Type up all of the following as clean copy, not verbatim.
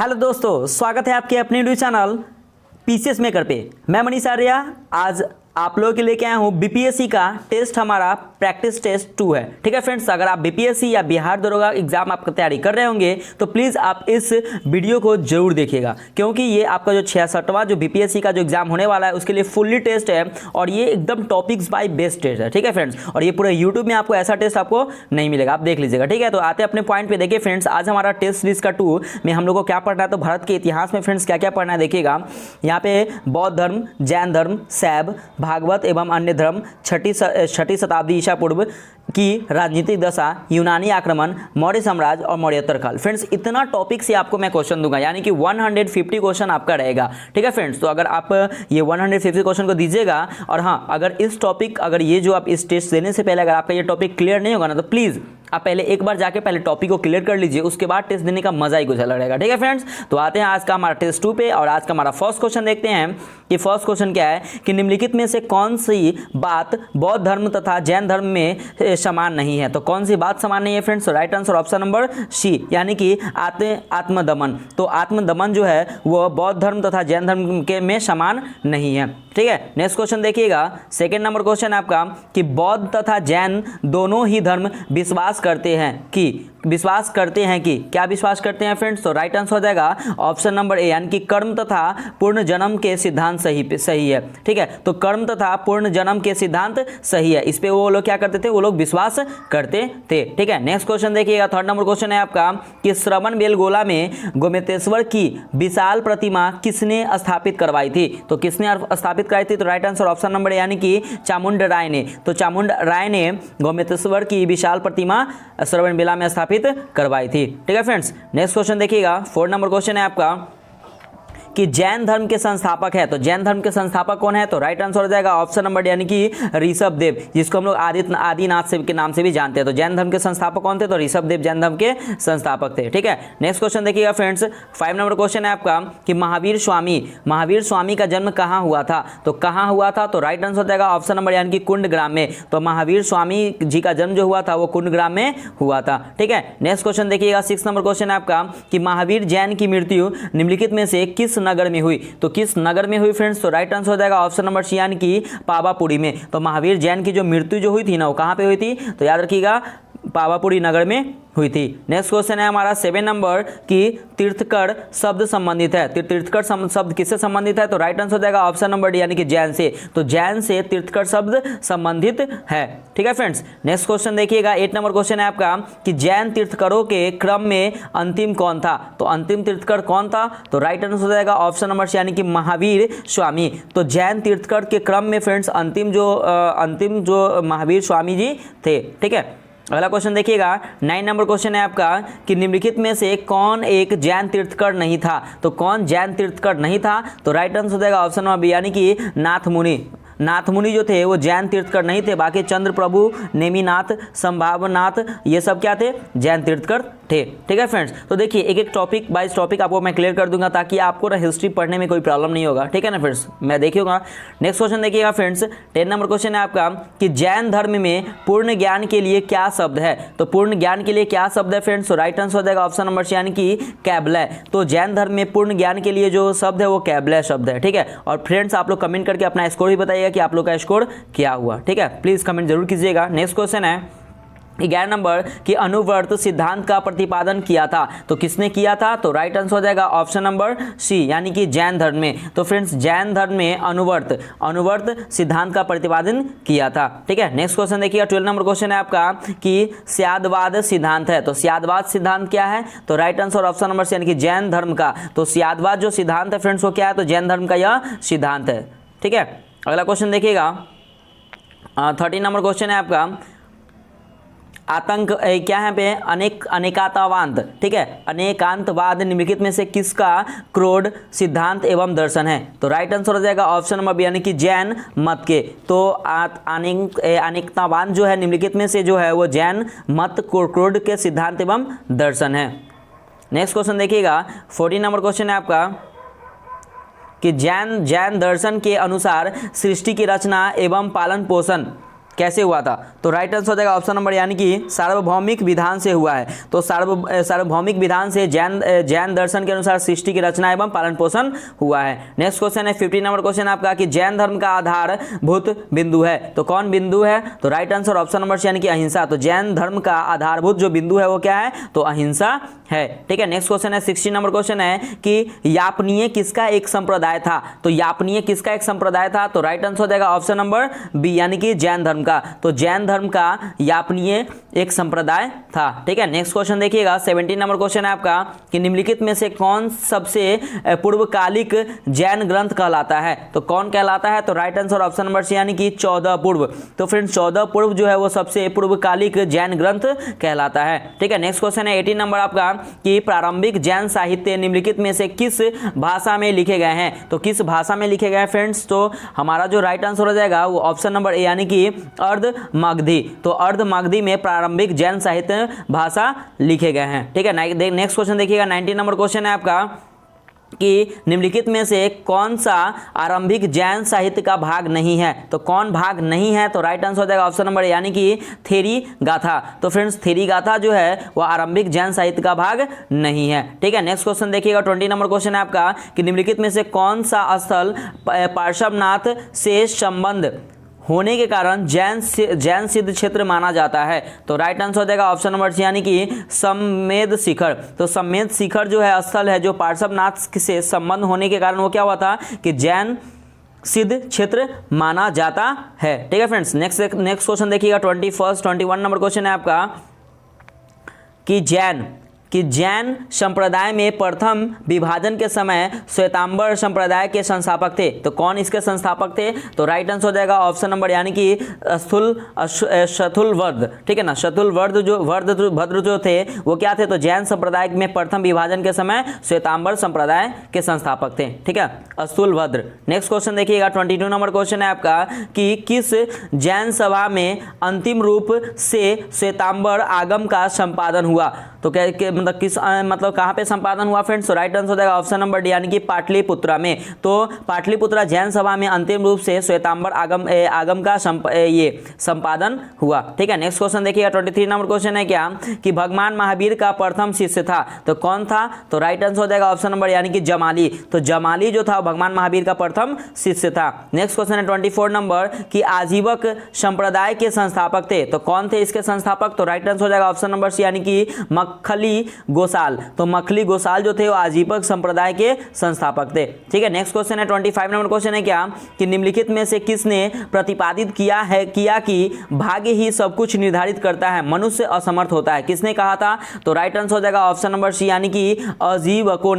Hello दोस्तों, स्वागत है आपके अपने यूट्यूब चैनल पीसीएस मेकर पे। मैं मनीष आर्या आज आप लोगों के लिए लेके आया हूँ बीपीएससी का टेस्ट, हमारा प्रैक्टिस टेस्ट 2 है। ठीक है फ्रेंड्स, अगर आप बीपीएससी या बिहार दरोगा एग्जाम आपका तैयारी कर रहे होंगे तो प्लीज़ आप इस वीडियो को जरूर देखिएगा, क्योंकि ये आपका जो 66वां जो बीपीएससी का जो एग्जाम होने वाला है उसके लिए फुल्ली टेस्ट है और ये एकदम टॉपिक्स बाय बेस्ड टेस्ट है। ठीक है फ्रेंड्स, और ये पूरे यूट्यूब में आपको ऐसा टेस्ट आपको नहीं मिलेगा, आप देख लीजिएगा। ठीक है, तो आते अपने पॉइंट पे। देखिए फ्रेंड्स, आज हमारा टेस्ट सीरीज का 2 में हम लोग को क्या पढ़ना है, तो भारत के इतिहास में फ्रेंड्स क्या क्या पढ़ना है देखिएगा। यहाँ पे बौद्ध धर्म, जैन धर्म, शैव, भागवत एवं अन्य धर्म, छठी शताब्दी ईसा पूर्व की राजनीतिक दशा, यूनानी आक्रमण, मौर्य साम्राज्य और मौर्योत्तर काल। फ्रेंड्स इतना टॉपिक से आपको मैं क्वेश्चन दूंगा, यानी कि 150 क्वेश्चन आपका रहेगा। ठीक है फ्रेंड्स, तो अगर आप ये 150 क्वेश्चन को दीजिएगा और हाँ, अगर इस टॉपिक, अगर ये जो आप इस टेस्ट देने से पहले अगर आपका ये टॉपिक क्लियर नहीं होगा ना, तो प्लीज़ आप पहले एक बार जाके पहले टॉपिक को क्लियर कर लीजिए, उसके बाद टेस्ट देने का मजा ही कुछ अलग रहेगा। ठीक है फ्रेंड्स, तो आते हैं आज का हमारा टेस्ट 2 पे और आज का हमारा फर्स्ट क्वेश्चन देखते हैं कि फर्स्ट क्वेश्चन क्या है कि निम्नलिखित में से कौन सी बात बौद्ध धर्म तथा जैन धर्म में समान नहीं है। तो कौन सी बात समान नहीं है friends? Right answer option number C, यानी कि आत्मदमन। तो आत्मदमन जो है वो बौद्ध धर्म तथा जैन धर्म के में समान नहीं है। ठीक है, नेक्स्ट क्वेश्चन देखिएगा। सेकेंड नंबर क्वेश्चन है आपका कि बौद्ध तथा जैन दोनों ही धर्म विश्वास करते हैं कि क्या विश्वास करते हैं फ्रेंड्स? तो राइट आंसर हो जाएगा ऑप्शन नंबर ए, यानी कि कर्म तथा पूर्ण जन्म के सिद्धांत सही है। ठीक है, तो कर्म तथा पूर्ण जन्म के सिद्धांत सही है, इस पे वो लोग क्या करते थे, वो लोग विश्वास करते थे। ठीक है, नेक्स्ट क्वेश्चन देखिएगा। थर्ड नंबर क्वेश्चन है आपका कि श्रवण बेलगोला में गोमतेश्वर की विशाल प्रतिमा किसने स्थापित करवाई थी? तो किसने स्थापित कराई थी? तो right answer option number A, यानी कि चामुंड राय ने। तो चामुंड राय ने गोमतेश्वर की विशाल प्रतिमा श्रवण बेला में स्थापित करवाई थी। ठीक है फ्रेंड्स, नेक्स्ट क्वेश्चन देखिएगा। 4 नंबर क्वेश्चन है आपका कि जैन धर्म के संस्थापक है। तो जैन धर्म के संस्थापक कौन है? तो राइट आंसर हो जाएगा ऑप्शन नंबर, यानी कि ऋषभ देव, जिसको हम लोग आदिनाथ से के नाम से भी जानते हैं। तो जैन धर्म के संस्थापक कौन थे? तो ऋषभ देव जैन धर्म के संस्थापक थे। ठीक है, नेक्स्ट क्वेश्चन देखिएगा फ्रेंड्स। 5 नंबर क्वेश्चन है आपका कि महावीर स्वामी का जन्म कहाँ हुआ था? तो कहाँ हुआ था? तो राइट आंसर हो जाएगा ऑप्शन नंबर, यानी कि कुंडग्राम में। तो महावीर स्वामी जी का जन्म जो हुआ था वो कुंडग्राम में हुआ था। ठीक है, नेक्स्ट क्वेश्चन देखिएगा। 6 नंबर क्वेश्चन है आपका कि महावीर जैन की मृत्यु निम्नलिखित में से किस नगर में हुई? तो किस नगर में हुई फ्रेंड्स? तो राइट आंसर हो जाएगा ऑप्शन नंबर सी, यानी कि पावापुरी में। तो महावीर जैन की जो मृत्यु जो हुई थी ना, वो कहाँ पे हुई थी? तो याद रखिएगा पावापुरी नगर में हुई थी। नेक्स्ट क्वेश्चन है हमारा 7 नंबर कि तीर्थकर शब्द संबंधित है। तीर्थकर शब्द किससे संबंधित है? तो राइट आंसर हो जाएगा ऑप्शन नंबर डी, यानी कि जैन से। तो जैन से तीर्थकर शब्द संबंधित है। ठीक है फ्रेंड्स, नेक्स्ट क्वेश्चन देखिएगा। 8 नंबर क्वेश्चन है आपका कि जैन तीर्थकरों के क्रम में अंतिम कौन था? तो अंतिम तीर्थकर कौन था? तो राइट आंसर हो जाएगा ऑप्शन नंबर सी, यानी कि महावीर स्वामी। तो जैन तीर्थकर के क्रम में फ्रेंड्स अंतिम जो महावीर स्वामी जी थे। ठीक है, अगला क्वेश्चन देखिएगा। 9 नंबर क्वेश्चन है आपका कि निम्नलिखित में से कौन एक जैन तीर्थकर नहीं था? तो कौन जैन तीर्थकर नहीं था? तो राइट आंसर हो जाएगा ऑप्शन नंबर बी, यानी कि नाथ मुनि जो थे वो जैन तीर्थकर नहीं थे। बाकी चंद्र प्रभु, नेमिनाथ, संभावनाथ, ये सब क्या थे? जैन तीर्थकर थे। ठीक है फ्रेंड्स, तो देखिए एक एक टॉपिक बाइज टॉपिक आपको मैं क्लियर कर दूंगा ताकि आपको ना हिस्ट्री पढ़ने में कोई प्रॉब्लम नहीं होगा। ठीक है ना फ्रेंड्स, मैं देखिएगा। नेक्स्ट क्वेश्चन देखिएगा फ्रेंड्स। 10 नंबर क्वेश्चन है आपका कि जैन धर्म में पूर्ण ज्ञान के लिए क्या शब्द है? तो पूर्ण ज्ञान के लिए क्या शब्द है फ्रेंड्स? तो राइट आंसर हो जाएगा ऑप्शन नंबर सी, यानी कि कैबलय। तो जैन धर्म में पूर्ण ज्ञान के लिए जो शब्द है वो कैबलय शब्द है। ठीक है, और फ्रेंड्स आप लोग कमेंट करके अपना स्कोर भी बताइएगा कि आप लोग का स्कोर क्या हुआ। ठीक है, प्लीज कमेंट जरूर कीजिएगा। नेक्स्ट क्वेश्चन है 11 नंबर कि अनुवर्त सिद्धांत का प्रतिपादन किया था। तो किसने किया था? तो राइट आंसर हो जाएगा ऑप्शन नंबर सी, यानी कि जैन धर्म में। तो फ्रेंड्स जैन धर्म में अनुवर्त सिद्धांत का प्रतिपादन किया था। ठीक है, नेक्स्ट क्वेश्चन देखिएगा। 12 नंबर क्वेश्चन है आपका कि स्यादवाद सिद्धांत है। तो स्यादवाद सिद्धांत क्या है? तो right answer option number C, यानी कि जैन धर्म का। तो स्यादवाद जो सिद्धांत है फ्रेंड्स वो क्या है? तो जैन धर्म का यह सिद्धांत है। ठीक है, अगला क्वेश्चन देखिएगा। 13 नंबर क्वेश्चन है आपका क्या है पे अनेकांतवाद। ठीक है, अनेकांतवाद निम्नलिखित में से किसका क्रोध सिद्धांत एवं दर्शन है? तो राइट आंसर हो जाएगा ऑप्शन नंबर बी, यानी कि जैन मत के। तो अनेकतावाद जो है निम्नलिखित में से जो है वो जैन मत क्रोध के सिद्धांत एवं दर्शन है। नेक्स्ट क्वेश्चन देखिएगा। 14 नंबर क्वेश्चन है आपका कि जैन दर्शन के अनुसार सृष्टि की रचना एवं पालन पोषण कैसे हुआ था? तो राइट आंसर हो जाएगा ऑप्शन नंबर यानी कि सार्वभौमिक विधान से हुआ है। तो सार्वभौमिक विधान से जैन दर्शन के अनुसार सृष्टि की रचना एवं पालन पोषण हुआ है। नेक्स्ट क्वेश्चन है 15 नंबर क्वेश्चन आपका कि जैन धर्म का आधारभूत बिंदु है। तो कौन बिंदु है? तो राइट आंसर ऑप्शन नंबर यानी कि अहिंसा। तो जैन धर्म का आधारभूत जो बिंदु है वो क्या है? तो अहिंसा है। ठीक है, नेक्स्ट क्वेश्चन है 16 नंबर क्वेश्चन है कि यापनीय किसका एक संप्रदाय था? तो यापनीय किसका एक संप्रदाय था? तो राइट आंसर हो जाएगा ऑप्शन नंबर बी यानी कि जैन धर्म का। तो जैन धर्म का यापनीय एक संप्रदाय था। ठीक है, नेक्स्ट क्वेश्चन देखिएगा 17 नंबर क्वेश्चन है आपका कि निम्नलिखित में से कौन सबसे पूर्वकालिक जैन ग्रंथ कहलाता है? तो कौन कहलाता है? तो right answer option number C यानी कि 14 पूर्व। तो फ्रेंड्स 14 पूर्व जो है वो सबसे पूर्वकालिक जैन ग्रंथ कहलाता है। ठीक है, नेक्स्ट क्वेश्चन है 18 नंबर आपका कि प्रारंभिक जैन साहित्य निम्नलिखित में से किस भाषा में लिखे गए हैं? तो किस भाषा में लिखे गए हैं फ्रेंड्स? तो हमारा जो राइट आंसर हो जाएगा वो ऑप्शन नंबर ए यानी कि अर्ध मगधी। तो अर्ध मगधी में प्रारंभिक जैन साहित्य भाषा लिखे गए हैं। ठीक है, नेक्स्ट क्वेश्चन देखिएगा 19 नंबर क्वेश्चन है आपका कि निम्नलिखित में से कौन सा आरंभिक जैन साहित्य का भाग नहीं है? तो कौन भाग नहीं है? तो राइट आंसर हो जाएगा ऑप्शन नंबर यानी कि थेरी गाथा। तो फ्रेंड्स थेरी गाथा जो है वो आरंभिक जैन साहित्य का भाग नहीं है। ठीक है, नेक्स्ट क्वेश्चन देखिएगा 20 नंबर क्वेश्चन है आपका कि निम्नलिखित में से कौन सा स्थल पार्श्वनाथ से संबंध होने के कारण जैन सिद्ध क्षेत्र माना जाता है? तो राइट आंसर हो जाएगा ऑप्शन नंबर यानी कि सम्मेद शिखर। तो सम्मेद शिखर जो है स्थल है जो पार्श्वनाथ से संबंध होने के कारण वो क्या हुआ था कि जैन सिद्ध क्षेत्र माना जाता है। ठीक है फ्रेंड्स, नेक्स्ट क्वेश्चन देखिएगा 21 नंबर क्वेश्चन है आपका कि जैन संप्रदाय में प्रथम विभाजन के समय श्वेतांबर संप्रदाय के संस्थापक थे। तो कौन इसके संस्थापक थे? तो राइट आंसर हो जाएगा ऑप्शन नंबर यानी कि शतुलवर्ध। ठीक है ना, शतुलवर्ध जो भद्र जो थे वो क्या थे? तो जैन संप्रदाय में प्रथम विभाजन के समय श्वेतांबर संप्रदाय के संस्थापक थे। ठीक है, अस्तुलभद्र। नेक्स्ट क्वेश्चन देखिएगा 22 नंबर क्वेश्चन है आपका कि किस जैन सभा में अंतिम रूप से श्वेतांबर आगम का संपादन हुआ? तो मतलब कहाँ पे संपादन हुआ फ्रेंड्स? तो राइट आंसर हो जाएगा ऑप्शन नंबर डी यानी कि पाटलिपुत्रा में। तो पाटलिपुत्रा जैन सभा में अंतिम रूप से श्वेतांबर आगम का ये संपादन हुआ। ठीक है, नेक्स्ट क्वेश्चन देखिएगा 23 नंबर क्वेश्चन है क्या कि भगवान महावीर का प्रथम शिष्य था। तो कौन था? तो राइट आंसर हो जाएगा ऑप्शन नंबर यानी कि जमाली। तो जमाली जो था भगवान महावीर का प्रथम शिष्य था। नेक्स्ट क्वेश्चन है 24 नंबर कि आजीवक संप्रदाय के संस्थापक थे। तो कौन थे इसके संस्थापक? तो राइट आंसर हो जाएगा ऑप्शन नंबर सी यानी कि मखली गोसाल। तो मखली गोसाल जो थे वो आजीवक संप्रदाय के संस्थापक थे। ठीक है, नेक्स्ट क्वेश्चन है 25 नंबर क्वेश्चन है क्या कि निम्नलिखित में से किसने प्रतिपादित किया कि भाग्य ही सब कुछ निर्धारित करता है, मनुष्य असमर्थ होता है? किसने कहा था? तो राइट आंसर हो जाएगा ऑप्शन नंबर सी यानी कि अजीवकों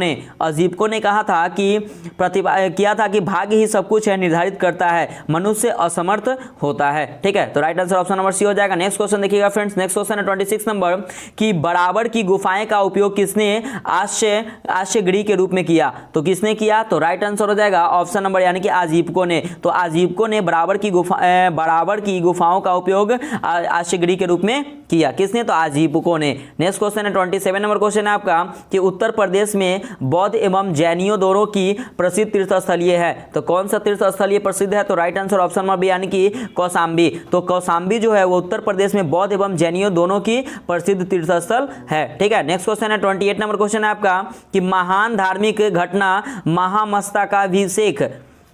ने कहा था कि किया था कि भाग्य ही सब कुछ है निर्धारित करता है, मनुष्य असमर्थ होता है। ठीक है, तो right answer option number C हो जाएगा। नेक्स्ट क्वेश्चन देखिएगा फ्रेंड्स, नेक्स्ट क्वेश्चन है 26 नंबर कि बराबर की गुफाएं का उपयोग किसने आश्चर्य गृह के रूप में किया? तो किसने किया? तो राइट आंसर हो जाएगा ऑप्शन नंबर यानी कि आजीवकों ने। तो आजीवकों ने बराबर की गुफाओं का उपयोग आश्चर्य गृह के रूप में किया। किसने? तो आजीवकों ने। नेक्स्ट क्वेश्चन है 27 नंबर क्वेश्चन है आपका कि उत्तर प्रदेश में बौद्ध एवं जैनियों दोनों की प्रसिद्ध तीर्थस्थलीय है। तो कौन सा तीर्थस्थलीय प्रसिद्ध है? तो right answer option number B यानी कि कौशाम्बी। तो कौशाम्बी जो है वो उत्तर प्रदेश में बौद्ध एवं जैनियों दोनों की प्रसिद्ध तीर्थस्थल है। ठीक है, नेक्स्ट क्वेश्चन है 28 नंबर क्वेश्चन है आपका कि महान धार्मिक घटना महामस्तकाभिषेक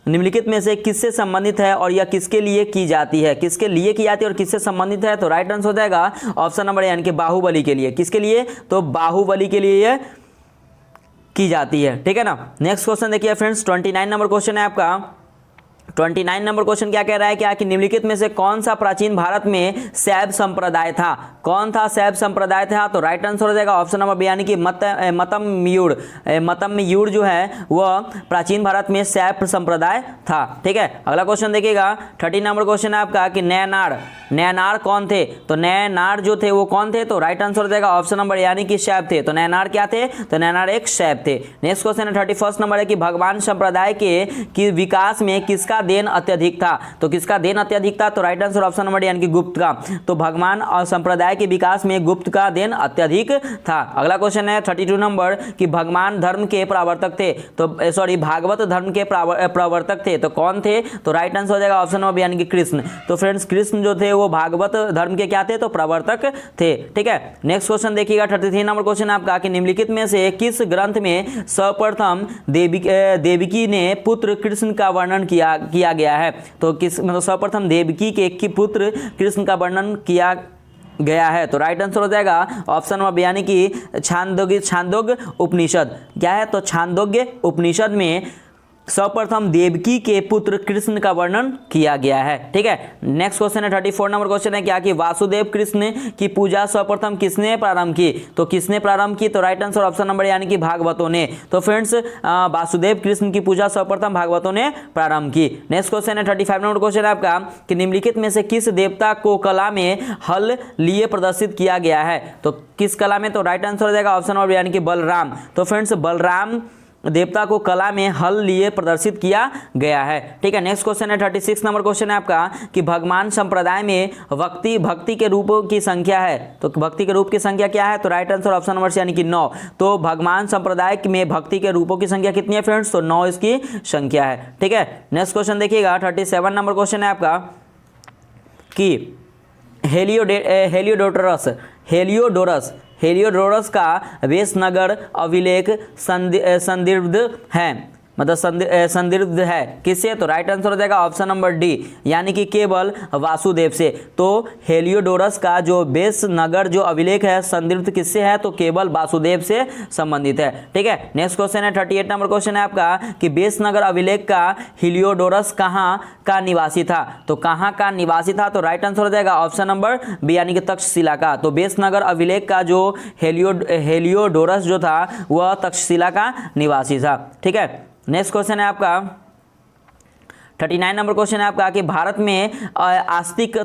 निम्नलिखित में से किससे संबंधित है और यह किसके लिए की जाती है? किसके लिए की जाती है और किससे संबंधित है? तो राइट आंसर हो जाएगा ऑप्शन नंबर यानी कि बाहुबली के लिए। किसके लिए? तो बाहुबली के लिए की जाती है। ठीक है ना, नेक्स्ट क्वेश्चन देखिए फ्रेंड्स 29 नंबर क्वेश्चन है आपका 29 नंबर क्वेश्चन क्या कह रहा है क्या कि निम्नलिखित में से कौन सा प्राचीन भारत में शैव संप्रदाय था? कौन था शैव संप्रदाय था? तो राइट आंसर हो जाएगा ऑप्शन नंबर बी यानी कि मतमयूर जो है वह प्राचीन भारत में शैव संप्रदाय था। ठीक है, अगला क्वेश्चन देखिएगा 30 नंबर क्वेश्चन है आपका कि नैनार कौन थे? तो नैनार जो थे वो कौन थे? तो राइट आंसर हो जाएगा ऑप्शन नंबर यानी कि शैव थे। तो नैनार क्या थे? तो नैनार एक शैव थे। नेक्स्ट क्वेश्चन है 31 नंबर है कि भगवान संप्रदाय के विकास में किसका देन अत्यधिक था? तो किसका देन अत्यधिक था? तो राइट आंसर ऑप्शन नंबर यानी कि गुप्त का। तो भगवान और संप्रदाय के विकास में गुप्त का देन अत्यधिक था। अगला क्वेश्चन है 32 नंबर कि भगवान धर्म के प्रवर्तक थे, तो सॉरी भागवत धर्म के प्रवर्तक थे, तो कौन थे? तो राइट आंसर हो जाएगा ऑप्शन नंबर यानी कि कृष्ण। तो फ्रेंड्स कृष्ण जो थे वो भागवत धर्म के क्या थे? तो प्रवर्तक थे। ठीक है, नेक्स्ट क्वेश्चन देखिएगा 33 नंबर क्वेश्चन आपका कि निम्नलिखित में से किस ग्रंथ में सर्वप्रथम देवकी ने पुत्र कृष्ण का वर्णन किया गया है? तो किस मतलब सर्वप्रथम देवकी के पुत्र कृष्ण का वर्णन किया गया है? तो राइट आंसर हो जाएगा ऑप्शन नंबर यानी कि छांदोग्य उपनिषद। क्या है? तो छांदोग्य उपनिषद में सर्वप्रथम देवकी के पुत्र कृष्ण का वर्णन किया गया है। ठीक है, नेक्स्ट क्वेश्चन है 34 नंबर क्वेश्चन है क्या कि वासुदेव कृष्ण की पूजा सर्वप्रथम किसने प्रारंभ की? तो किसने प्रारंभ की? तो राइट आंसर ऑप्शन नंबर यानी कि भागवतों ने। तो फ्रेंड्स वासुदेव कृष्ण की पूजा सर्वप्रथम भागवतों ने प्रारंभ की। नेक्स्ट क्वेश्चन है 35 नंबर क्वेश्चन है आपका कि निम्नलिखित में से किस देवता को कला में हल लिए प्रदर्शित किया गया है? तो किस कला में? तो राइट आंसर हो जाएगा ऑप्शन नंबर यानी कि बलराम। तो फ्रेंड्स बलराम देवता को कला में हल लिए प्रदर्शित किया गया है। ठीक है, नेक्स्ट क्वेश्चन है 36 नंबर क्वेश्चन है आपका कि भगवान संप्रदाय में भक्ति के रूपों की संख्या है, तो भक्ति के रूप की संख्या क्या है? तो राइट आंसर ऑप्शन नंबर यानी कि 9। तो भगवान संप्रदाय में भक्ति के रूपों की संख्या कितनी है फ्रेंड्स? तो 9 इसकी संख्या है। ठीक है, नेक्स्ट क्वेश्चन देखिएगा 37 नंबर क्वेश्चन है आपका कि हेलियोडोरस का वेशनगर अभिलेख संदिग्ध है, मतलब संदिग्ध है किससे? तो राइट आंसर हो जाएगा ऑप्शन नंबर डी यानी कि केवल वासुदेव से। तो हेलियोडोरस का जो वेशनगर जो अभिलेख है संदिग्ध किससे है? तो केवल वासुदेव से संबंधित है। ठीक है, नेक्स्ट क्वेश्चन है 38 नंबर क्वेश्चन है आपका कि वेशनगर अभिलेख का हेलियोडोरस कहाँ का निवासी था? तो कहाँ का निवासी था? तो राइट आंसर हो जाएगा ऑप्शन नंबर बी यानी कि तक्षशिला का। तो वेशनगर अभिलेख का जो हेलियोडोरस जो था वह तक्षशिला का निवासी था। ठीक है, नेक्स्ट क्वेश्चन है आपका 39 नंबर क्वेश्चन है आपका कि भारत में आस्तिक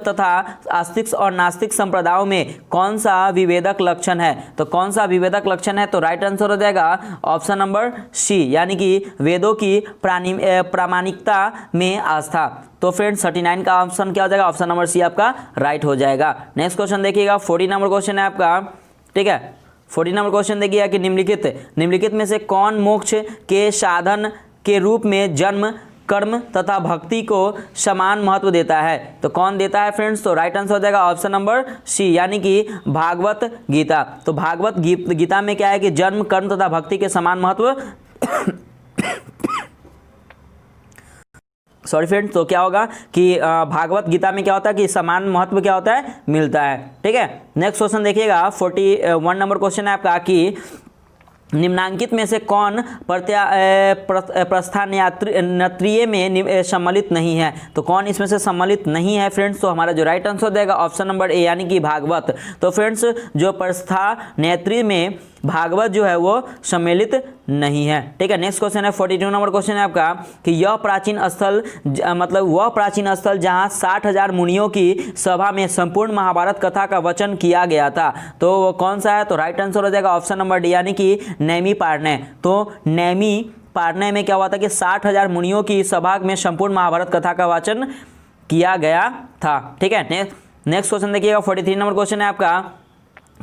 और नास्तिक संप्रदायों में कौन सा विभेदक लक्षण है? तो कौन सा विभेदक लक्षण है? तो राइट आंसर हो जाएगा ऑप्शन नंबर सी यानी कि वेदों की प्रामाणिकता में आस्था। तो फ्रेंड्स 39 का ऑप्शन क्या हो जाएगा? ऑप्शन नंबर सी आपका राइट हो जाएगा। नेक्स्ट क्वेश्चन देखिएगा 40 नंबर क्वेश्चन है आपका। ठीक है, 40 नंबर क्वेश्चन देखिएगा कि निम्नलिखित में से कौन मोक्ष के साधन के रूप में जन्म कर्म तथा भक्ति को समान महत्व देता है? तो कौन देता है फ्रेंड्स? तो राइट आंसर हो जाएगा ऑप्शन नंबर सी यानी कि भागवत गीता। तो भागवत गीता में क्या है कि जन्म कर्म तथा भक्ति के समान महत्व सॉरी फ्रेंड्स, तो क्या होगा कि भागवत गीता में क्या होता है कि समान महत्व क्या होता है? मिलता है। ठीक है, नेक्स्ट क्वेश्चन देखिएगा 41 नंबर क्वेश्चन है आपका कि निम्नांकित में से कौन प्रस्थानत्रयी में सम्मिलित नहीं है? तो कौन इसमें से सम्मिलित नहीं है फ्रेंड्स? तो हमारा जो राइट आंसर हो जाएगा ऑप्शन नंबर ए यानी कि भागवत। तो फ्रेंड्स जो प्रस्थानत्रयी में भागवत जो है वो सम्मिलित नहीं है। ठीक है, नेक्स्ट क्वेश्चन है 42 नंबर क्वेश्चन है आपका कि यह प्राचीन स्थल मतलब वह प्राचीन स्थल जहां 60,000 मुनियों की सभा में संपूर्ण महाभारत कथा का वचन किया गया था, तो वो कौन सा है? तो राइट आंसर हो जाएगा ऑप्शन नंबर डी यानी कि नैमी पार्ण्य। तो नैमी पार्ण्य में क्या हुआ था कि 60,000 मुनियों की सभा में संपूर्ण महाभारत कथा का वाचन किया गया था। ठीक है, नेक्स्ट क्वेश्चन देखिएगा 43 नंबर क्वेश्चन है आपका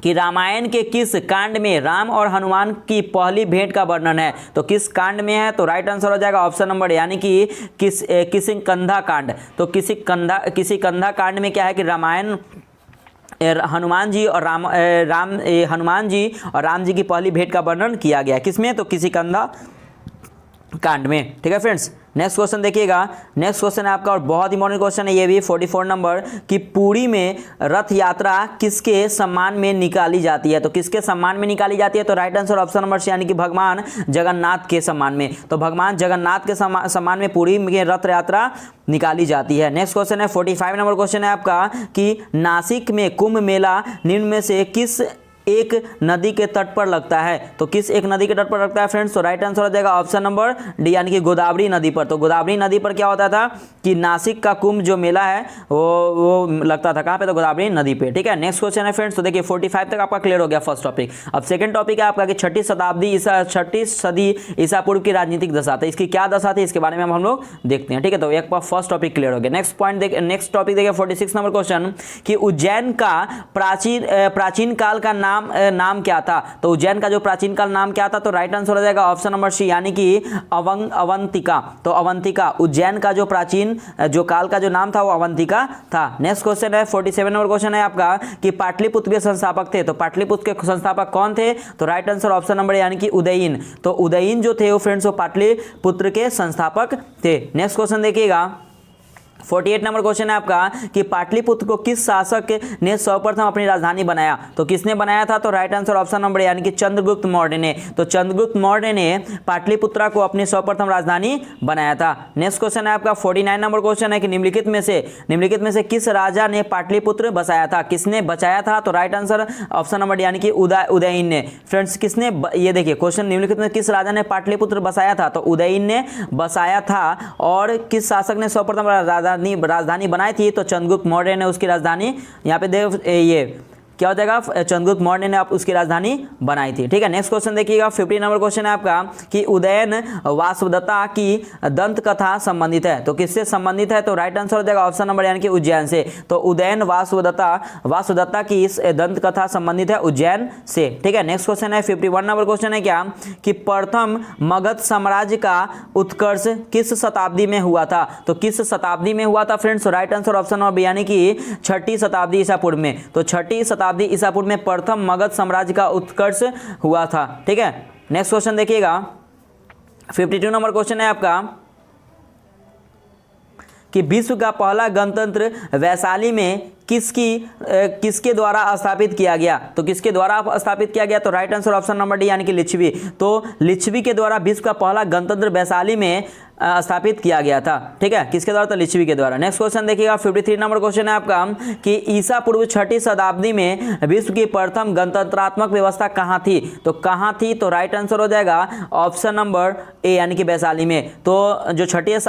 कि रामायण के किस कांड में राम और हनुमान की पहली भेंट का वर्णन है? तो किस कांड में है? तो राइट आंसर हो जाएगा ऑप्शन नंबर यानी कि किष्किंधा कांड। तो किष्किंधा कांड में क्या है कि रामायण हनुमान जी और राम जी की पहली भेंट का वर्णन किया गया। किसमें? तो किष्किंधा कांड में। ठीक है फ्रेंड्स, नेक्स्ट क्वेश्चन देखिएगा। नेक्स्ट क्वेश्चन है आपका और बहुत इंपॉर्टेंट क्वेश्चन है ये भी 44 नंबर कि पुरी में रथ यात्रा किसके सम्मान में निकाली जाती है? तो किसके सम्मान में निकाली जाती है? तो right answer option number C यानी कि भगवान जगन्नाथ के सम्मान में। तो भगवान जगन्नाथ के सम्मान में पुरी में रथ यात्रा निकाली जाती है। नेक्स्ट क्वेश्चन है 45 नंबर क्वेश्चन है आपका कि नासिक में कुंभ मेला निम्न में से किस एक नदी के तट पर लगता है। तो किस एक नदी के तट पर लगता है फ्रेंड्स? तो राइट आंसर हो जाएगा ऑप्शन नंबर डी यानी कि गोदावरी नदी पर। तो गोदावरी नदी पर क्या होता था कि नासिक का कुंभ जो मेला है वो लगता था कहाँ पे? तो गोदावरी नदी पे। ठीक है, नेक्स्ट क्वेश्चन है फ्रेंड्स। तो देखिए 45 तक आपका क्लियर हो गया फर्स्ट टॉपिक। अब सेकंड टॉपिक है आपका कि छठी सदी ईसा पूर्व की राजनीतिक दशा। तो इसकी क्या दशा थी इसके बारे में हम लोग देखते हैं। ठीक है, तो एक बार फर्स्ट टॉपिक क्लियर हो गया। नेक्स्ट टॉपिक देखिए 46 नंबर क्वेश्चन कि उज्जैन का प्राचीन काल का नाम क्या था? तो उज्जैन का जो प्राचीन काल नाम क्या था? तो राइट आंसर हो जाएगा ऑप्शन नंबर सी यानी कि अवंतिका। तो अवंतिका, उज्जैन का जो प्राचीन जो काल का जो नाम था वो अवंतिका था। नेक्स्ट क्वेश्चन है 47 नंबर क्वेश्चन है आपका कि पाटलिपुत्र के संस्थापक थे। तो पाटलिपुत्र के संस्थापक कौन थे? तो राइट आंसर ऑप्शन नंबर यानी कि उदयीन। तो उदयीन जो थे वो फ्रेंड्स वो पाटलिपुत्र के संस्थापक थे। नेक्स्ट क्वेश्चन देखिएगा 48 नंबर क्वेश्चन है आपका कि पाटलिपुत्र को किस शासक ने सर्वप्रथम अपनी राजधानी बनाया? तो किसने बनाया था? तो राइट आंसर ऑप्शन नंबर यानी कि चंद्रगुप्त मौर्य ने। तो चंद्रगुप्त मौर्य ने पाटलिपुत्र को अपनी सर्वप्रथम राजधानी बनाया था। नेक्स्ट क्वेश्चन है आपका 49 नंबर क्वेश्चन है कि निम्नलिखित में से किस राजा ने पाटलिपुत्र बसाया था? किसने बचाया था? तो राइट आंसर ऑप्शन नंबर यानी कि उदयीन ने। फ्रेंड्स किसने ये देखिए क्वेश्चन निम्नलिखित में किस राजा ने पाटलिपुत्र बसाया था? तो उदयीन ने बसाया था। और किस शासक ने सर्वप्रथम राजधानी बनाई थी? तो चंद्रगुप्त मौर्य ने उसकी राजधानी यहाँ पे ये क्या हो जाएगा? चंद्रगुप्त मौर्य ने उसकी राजधानी बनाई थी। ठीक है, नेक्स्ट क्वेश्चन देखिएगा 50 नंबर क्वेश्चन है आपका कि उदयन वासवदत्ता की दंत कथा संबंधित है। तो किससे संबंधित है? तो राइट आंसर हो जाएगा ऑप्शन नंबर यानी कि उज्जैन से। तो उदयन वासवदत्ता की इस दंत कथा संबंधित है उज्जैन से। ठीक है, नेक्स्ट क्वेश्चन है 51 नंबर क्वेश्चन है क्या कि प्रथम मगध साम्राज्य का उत्कर्ष किस शताब्दी में हुआ था? तो किस शताब्दी में हुआ था friends? Right answer option number यानी कि छठी शताब्दी ईसा पूर्व में। तो छठी शताब्दी ईसा पूर्व में प्रथम मगध साम्राज्य का उत्कर्ष हुआ था। ठीक है, नेक्स्ट क्वेश्चन देखिएगा 52 नंबर क्वेश्चन है आपका कि विश्व का पहला गणतंत्र वैशाली में किसके द्वारा स्थापित किया गया? तो किसके द्वारा स्थापित किया गया? तो right answer option number D यानी कि लिच्छवी। तो लिच्छवी के द्वारा विश्व का पहला गणतंत्र वैशाली में स्थापित किया गया था। ठीक है, किसके द्वारा? तो लिच्छवी के द्वारा। नेक्स्ट क्वेश्चन देखिएगा 53 नंबर क्वेश्चन है आपका कि ईसा पूर्व छठी शताब्दी में विश्व की प्रथम गणतंत्रात्मक व्यवस्था कहाँ थी? तो कहाँ थी? तो राइट आंसर हो जाएगा ऑप्शन नंबर ए यानी कि वैशाली में। तो जो छठी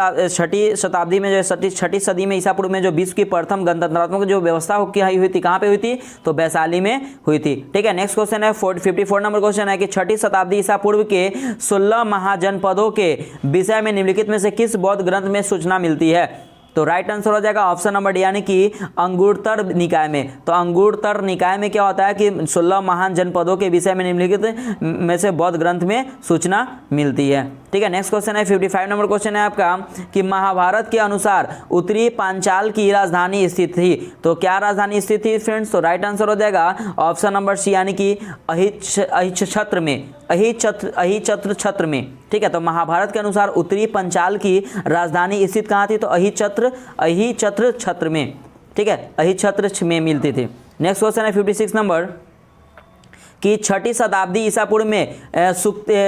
शताब्दी में जो छठी सदी में ईसा पूर्व में जो विश्व की प्रथम गणतंत्रात्मक जो व्यवस्था हुई थी कहाँ पे हुई थी? तो वैशाली में हुई थी। ठीक है, नेक्स्ट क्वेश्चन है 54 नंबर क्वेश्चन है कि छठी शताब्दी ईसा पूर्व के 16 महाजनपदों के विषय में निम्नलिखित में से किस बौद्ध ग्रंथ में सूचना मिलती है? तो राइट आंसर हो जाएगा ऑप्शन नंबर डी यानी कि अंगुरतर निकाय में। तो अंगुरतर निकाय में क्या होता है कि 16 महान जनपदों के विषय में निम्नलिखित में से बौद्ध ग्रंथ में सूचना मिलती है। ठीक है, नेक्स्ट क्वेश्चन है 55 नंबर क्वेश्चन है आपका कि महाभारत के अनुसार उत्तरी पांचाल की राजधानी स्थित थी। तो क्या राजधानी स्थित थी फ्रेंड्स? तो राइट आंसर हो जाएगा ऑप्शन नंबर सी यानी कि अहिच्छत्र में। ठीक है, तो महाभारत के अनुसार उत्तरी पंचाल की राजधानी स्थित कहाँ थी? तो अहिच्छत्र छत्र में। ठीक है, अहिच्छत्र में मिलती थी। नेक्स्ट क्वेश्चन है 56 नंबर कि छठी शताब्दी ईसा पूर्व में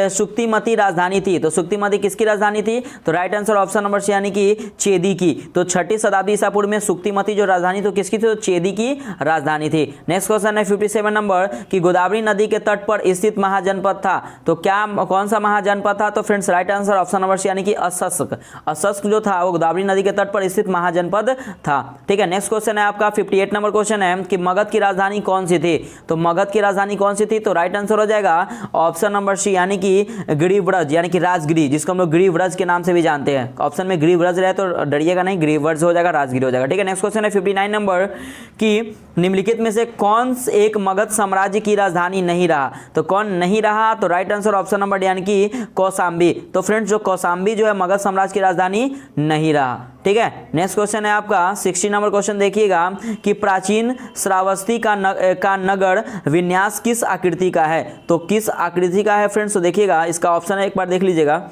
सुक्तिमती राजधानी थी। तो सुक्तिमती किसकी राजधानी थी? तो right answer option number C यानी कि चेदी की। तो छठी शताब्दी ईसा पूर्व में सुक्तिमती जो राजधानी तो किसकी थी? तो चेदी की राजधानी थी। नेक्स्ट क्वेश्चन है 57 नंबर कि गोदावरी नदी के तट पर स्थित महाजनपद था। तो क्या कौन सा महाजनपद था? तो friends right answer option number C यानी कि अस्सक जो था वो गोदावरी नदी के तट पर स्थित महाजनपद था। ठीक है, नेक्स्ट क्वेश्चन है आपका 58 नंबर क्वेश्चन है कि मगध की राजधानी कौन सी थी? तो मगध की राजधानी कौन सी थी? तो राइट आंसर हो जाएगा ऑप्शन नंबर सी यानी कि गिरिव्रज यानी कि राजगिरी, जिसको हम लोग गिरिव्रज के नाम से भी जानते हैं। ऑप्शन में गिरिव्रज रहे तो डरिएगा नहीं, गिरिव्रज हो जाएगा, राजगिरी हो जाएगा। ठीक है, नेक्स्ट क्वेश्चन है 59 नंबर कि निम्नलिखित में से कौन एक मगध साम्राज्य की राजधानी नहीं रहा? तो कौन नहीं रहा? तो राइट आंसर ऑप्शन नंबर यानी कि कौशाम्बी। तो फ्रेंड्स जो कौशाम्बी जो है मगध साम्राज्य की राजधानी नहीं रहा। ठीक है, नेक्स्ट क्वेश्चन है आपका 60 नंबर क्वेश्चन देखिएगा कि प्राचीन श्रावस्ती का नगर विन्यास किस आकृति का है? तो किस आकृति का है फ्रेंड्स? तो देखिएगा इसका ऑप्शन है, एक बार देख लीजिएगा।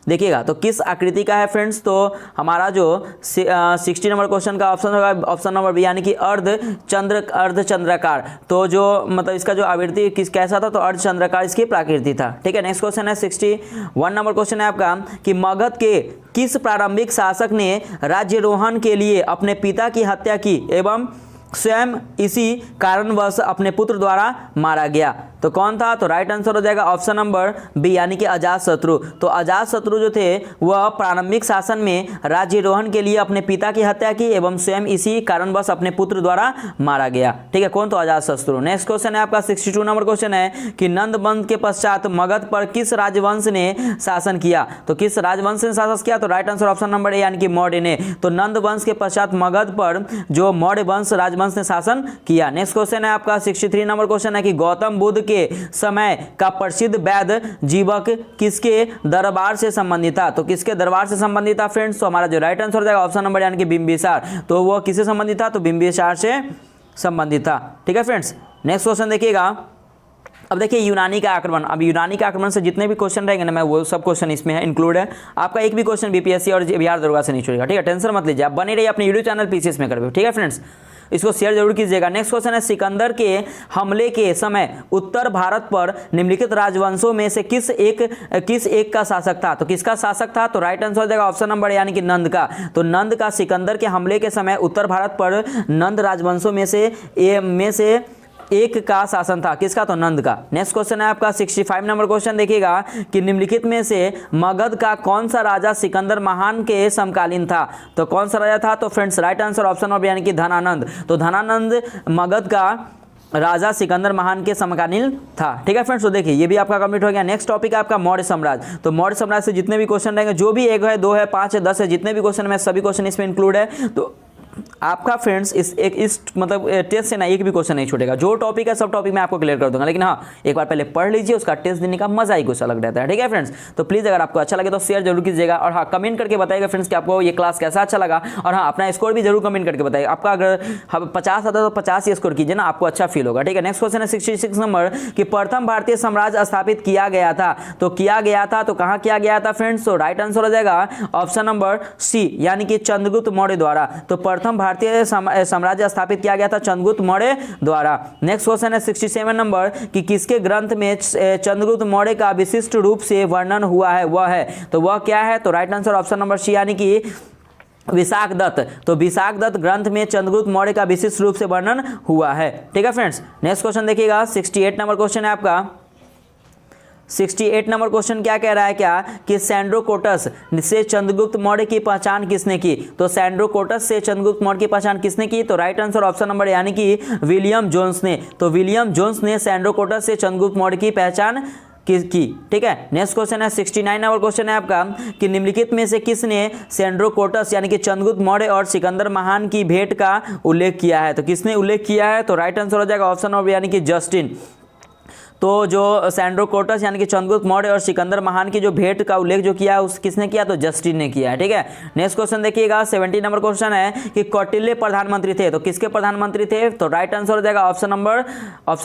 देखिएगा तो किस आकृति का है फ्रेंड्स? तो हमारा जो 60 नंबर क्वेश्चन का ऑप्शन होगा ऑप्शन नंबर बी यानी कि अर्धचंद्राकार। तो जो मतलब इसका जो आवृत्ति कैसा था? तो अर्धचंद्राकार इसकी प्राकृति था। ठीक है, नेक्स्ट क्वेश्चन है 61 नंबर क्वेश्चन है आपका कि मगध के किस प्रारंभिक शासक ने राज्यारोहण के लिए अपने पिता की हत्या की एवं स्वयं इसी कारणवश अपने पुत्र द्वारा मारा गया। तो कौन था? तो राइट आंसर हो जाएगा ऑप्शन नंबर बी यानी कि अजातशत्रु। तो अजातशत्रु जो थे वह प्रारंभिक शासन में राज्यारोहण के लिए अपने पिता की हत्या की एवं स्वयं इसी कारणवश अपने पुत्र द्वारा मारा गया। ठीक है, कौन? तो अजातशत्रु। नेक्स्ट क्वेश्चन है आपका 62 नंबर क्वेश्चन है कि नंद वंश के पश्चात मगध पर किस राजवंश ने शासन किया? तो किस राजवंश ने शासन किया? तो right answer option number A यानी कि मौर्य ने। तो नंद वंश के पश्चात मगध पर जो मौर्य वंश राजवंश ने शासन किया। नेक्स्ट क्वेश्चन है आपका 63 नंबर क्वेश्चन है कि गौतम बुद्ध के समय का प्रसिद्ध वैद्य जीवक किसके दरबार से संबंधित था? तो किसके दरबार से संबंधित था फ्रेंड्स? तो हमारा जो राइट आंसर हो जाएगा ऑप्शन नंबर यानी कि बिंबिसार। तो वो किससे संबंधित था? तो बिंबिसार से संबंधित था। ठीक है फ्रेंड्स, नेक्स्ट क्वेश्चन देखिएगा। अब देखिए यूनानी का आक्रमण। अब यूनानी का आक्रमण से जितने भी क्वेश्चन रहेंगे ना, मैं वो सब क्वेश्चन इसमें है इंक्लूड है। आपका एक भी क्वेश्चन बीपीएससी और बिहार दरोगा से नहीं छूटेगा। ठीक है, टेंशन मत लीजिए, आप बने रहिए अपने यूट्यूब चैनल पीसीएस में करके। ठीक है फ्रेंड्स, इसको शेयर जरूर कीजिएगा। नेक्स्ट क्वेश्चन है सिकंदर के हमले के समय उत्तर भारत पर निम्नलिखित राजवंशों में से किस एक का शासक था? तो किसका शासक था? तो राइट आंसर हो जाएगा ऑप्शन नंबर यानी कि नंद का। तो नंद का सिकंदर के हमले के समय उत्तर भारत पर नंद राजवंशों में से एक का शासन था। किसका? तो नंद का। नेक्स्ट क्वेश्चन है आपका 65 नंबर क्वेश्चन देखिएगा कि निम्नलिखित में से मगध का कौन सा राजा सिकंदर महान के समकालीन था? तो कौन सा राजा था? तो friends right answer option number यानी कि धनानंद। तो धनानंद मगध का राजा सिकंदर महान के समकालीन था। ठीक है फ्रेंड्स, तो देखिए ये भी आपका कंप्लीट हो गया। नेक्स्ट टॉपिक है आपका मौर्य साम्राज्य। तो मौर्य साम्राज्य से जितने भी क्वेश्चन रहेंगे, जो भी 1 है 2 है 5 है 10 है, जितने भी क्वेश्चन में सभी क्वेश्चन इसमें इंक्लूड है। तो आपका फ्रेंड्स इस मतलब टेस्ट से ना एक भी क्वेश्चन नहीं छूटेगा। जो टॉपिक है सब टॉपिक मैं आपको क्लियर कर दूंगा, लेकिन हाँ एक बार पहले पढ़ लीजिए, उसका टेस्ट देने का मजा ही कुछ अलग रहता है। ठीक है फ्रेंड्स, तो प्लीज अगर आपको अच्छा लगे तो शेयर जरूर कीजिएगा और हाँ कमेंट करके बताइएगा फ्रेंड्स कि आपको ये क्लास कैसा अच्छा लगा। और हाँ अपना स्कोर भी जरूर कमेंट करके बताइए। आपका अगर 50 आता तो 50 ही स्कोर कीजिए ना, आपको अच्छा फील होगा। ठीक है, नेक्स्ट क्वेश्चन है 66 नंबर कि प्रथम भारतीय साम्राज्य स्थापित किया गया था। तो किया गया था तो कहाँ किया गया था फ्रेंड्स? तो राइट आंसर हो जाएगा ऑप्शन नंबर सी यानी कि चंद्रगुप्त मौर्य द्वारा। तो प्रथम भारतीय साम्राज्य स्थापित किया गया था चंद्रगुप्त मौर्य द्वारा। नेक्स्ट क्वेश्चन है 67 नंबर कि किसके ग्रंथ में चंद्रगुप्त मौर्य का विशिष्ट रूप से वर्णन हुआ है? वह है, तो वह क्या है? तो right answer option number C यानी कि विशाख दत्त। तो विशाख दत्त ग्रंथ में चंद्रगुप्त मौर्य का विशिष्ट रूप से वर्णन हुआ है। ठीक है फ्रेंड्स, नेक्स्ट क्वेश्चन देखिएगा 68 नंबर क्वेश्चन है आपका। 68 नंबर क्वेश्चन क्या कह रहा है क्या कि सैंड्रोकोटस से चंद्रगुप्त मौर्य की पहचान किसने की? तो सैंड्रोकोटस से चंद्रगुप्त मौर्य की पहचान किसने की? तो राइट आंसर ऑप्शन नंबर यानी कि विलियम जोन्स ने। तो विलियम जोन्स ने सैंड्रोकोटस से चंद्रगुप्त मौर्य की पहचान की। ठीक है, नेक्स्ट क्वेश्चन है 69 नंबर क्वेश्चन है आपका कि निम्नलिखित में से किसने सैंड्रोकोटस यानी कि चंद्रगुप्त मौर्य और सिकंदर महान की भेंट का उल्लेख किया है? तो किसने उल्लेख किया है? तो राइट आंसर हो जाएगा ऑप्शन नंबर यानी कि जस्टिन। तो जो सैंड्रोकोटस यानी कि चंद्रगुप्त मौर्य और सिकंदर महान की जो भेंट का उल्लेख जो किया है उस किसने किया? तो जस्टिन ने किया है। ठीक है, नेक्स्ट क्वेश्चन देखिएगा 70 नंबर क्वेश्चन है कि कौटिल्य प्रधानमंत्री थे। तो किसके प्रधानमंत्री थे? तो राइट आंसर हो जाएगा ऑप्शन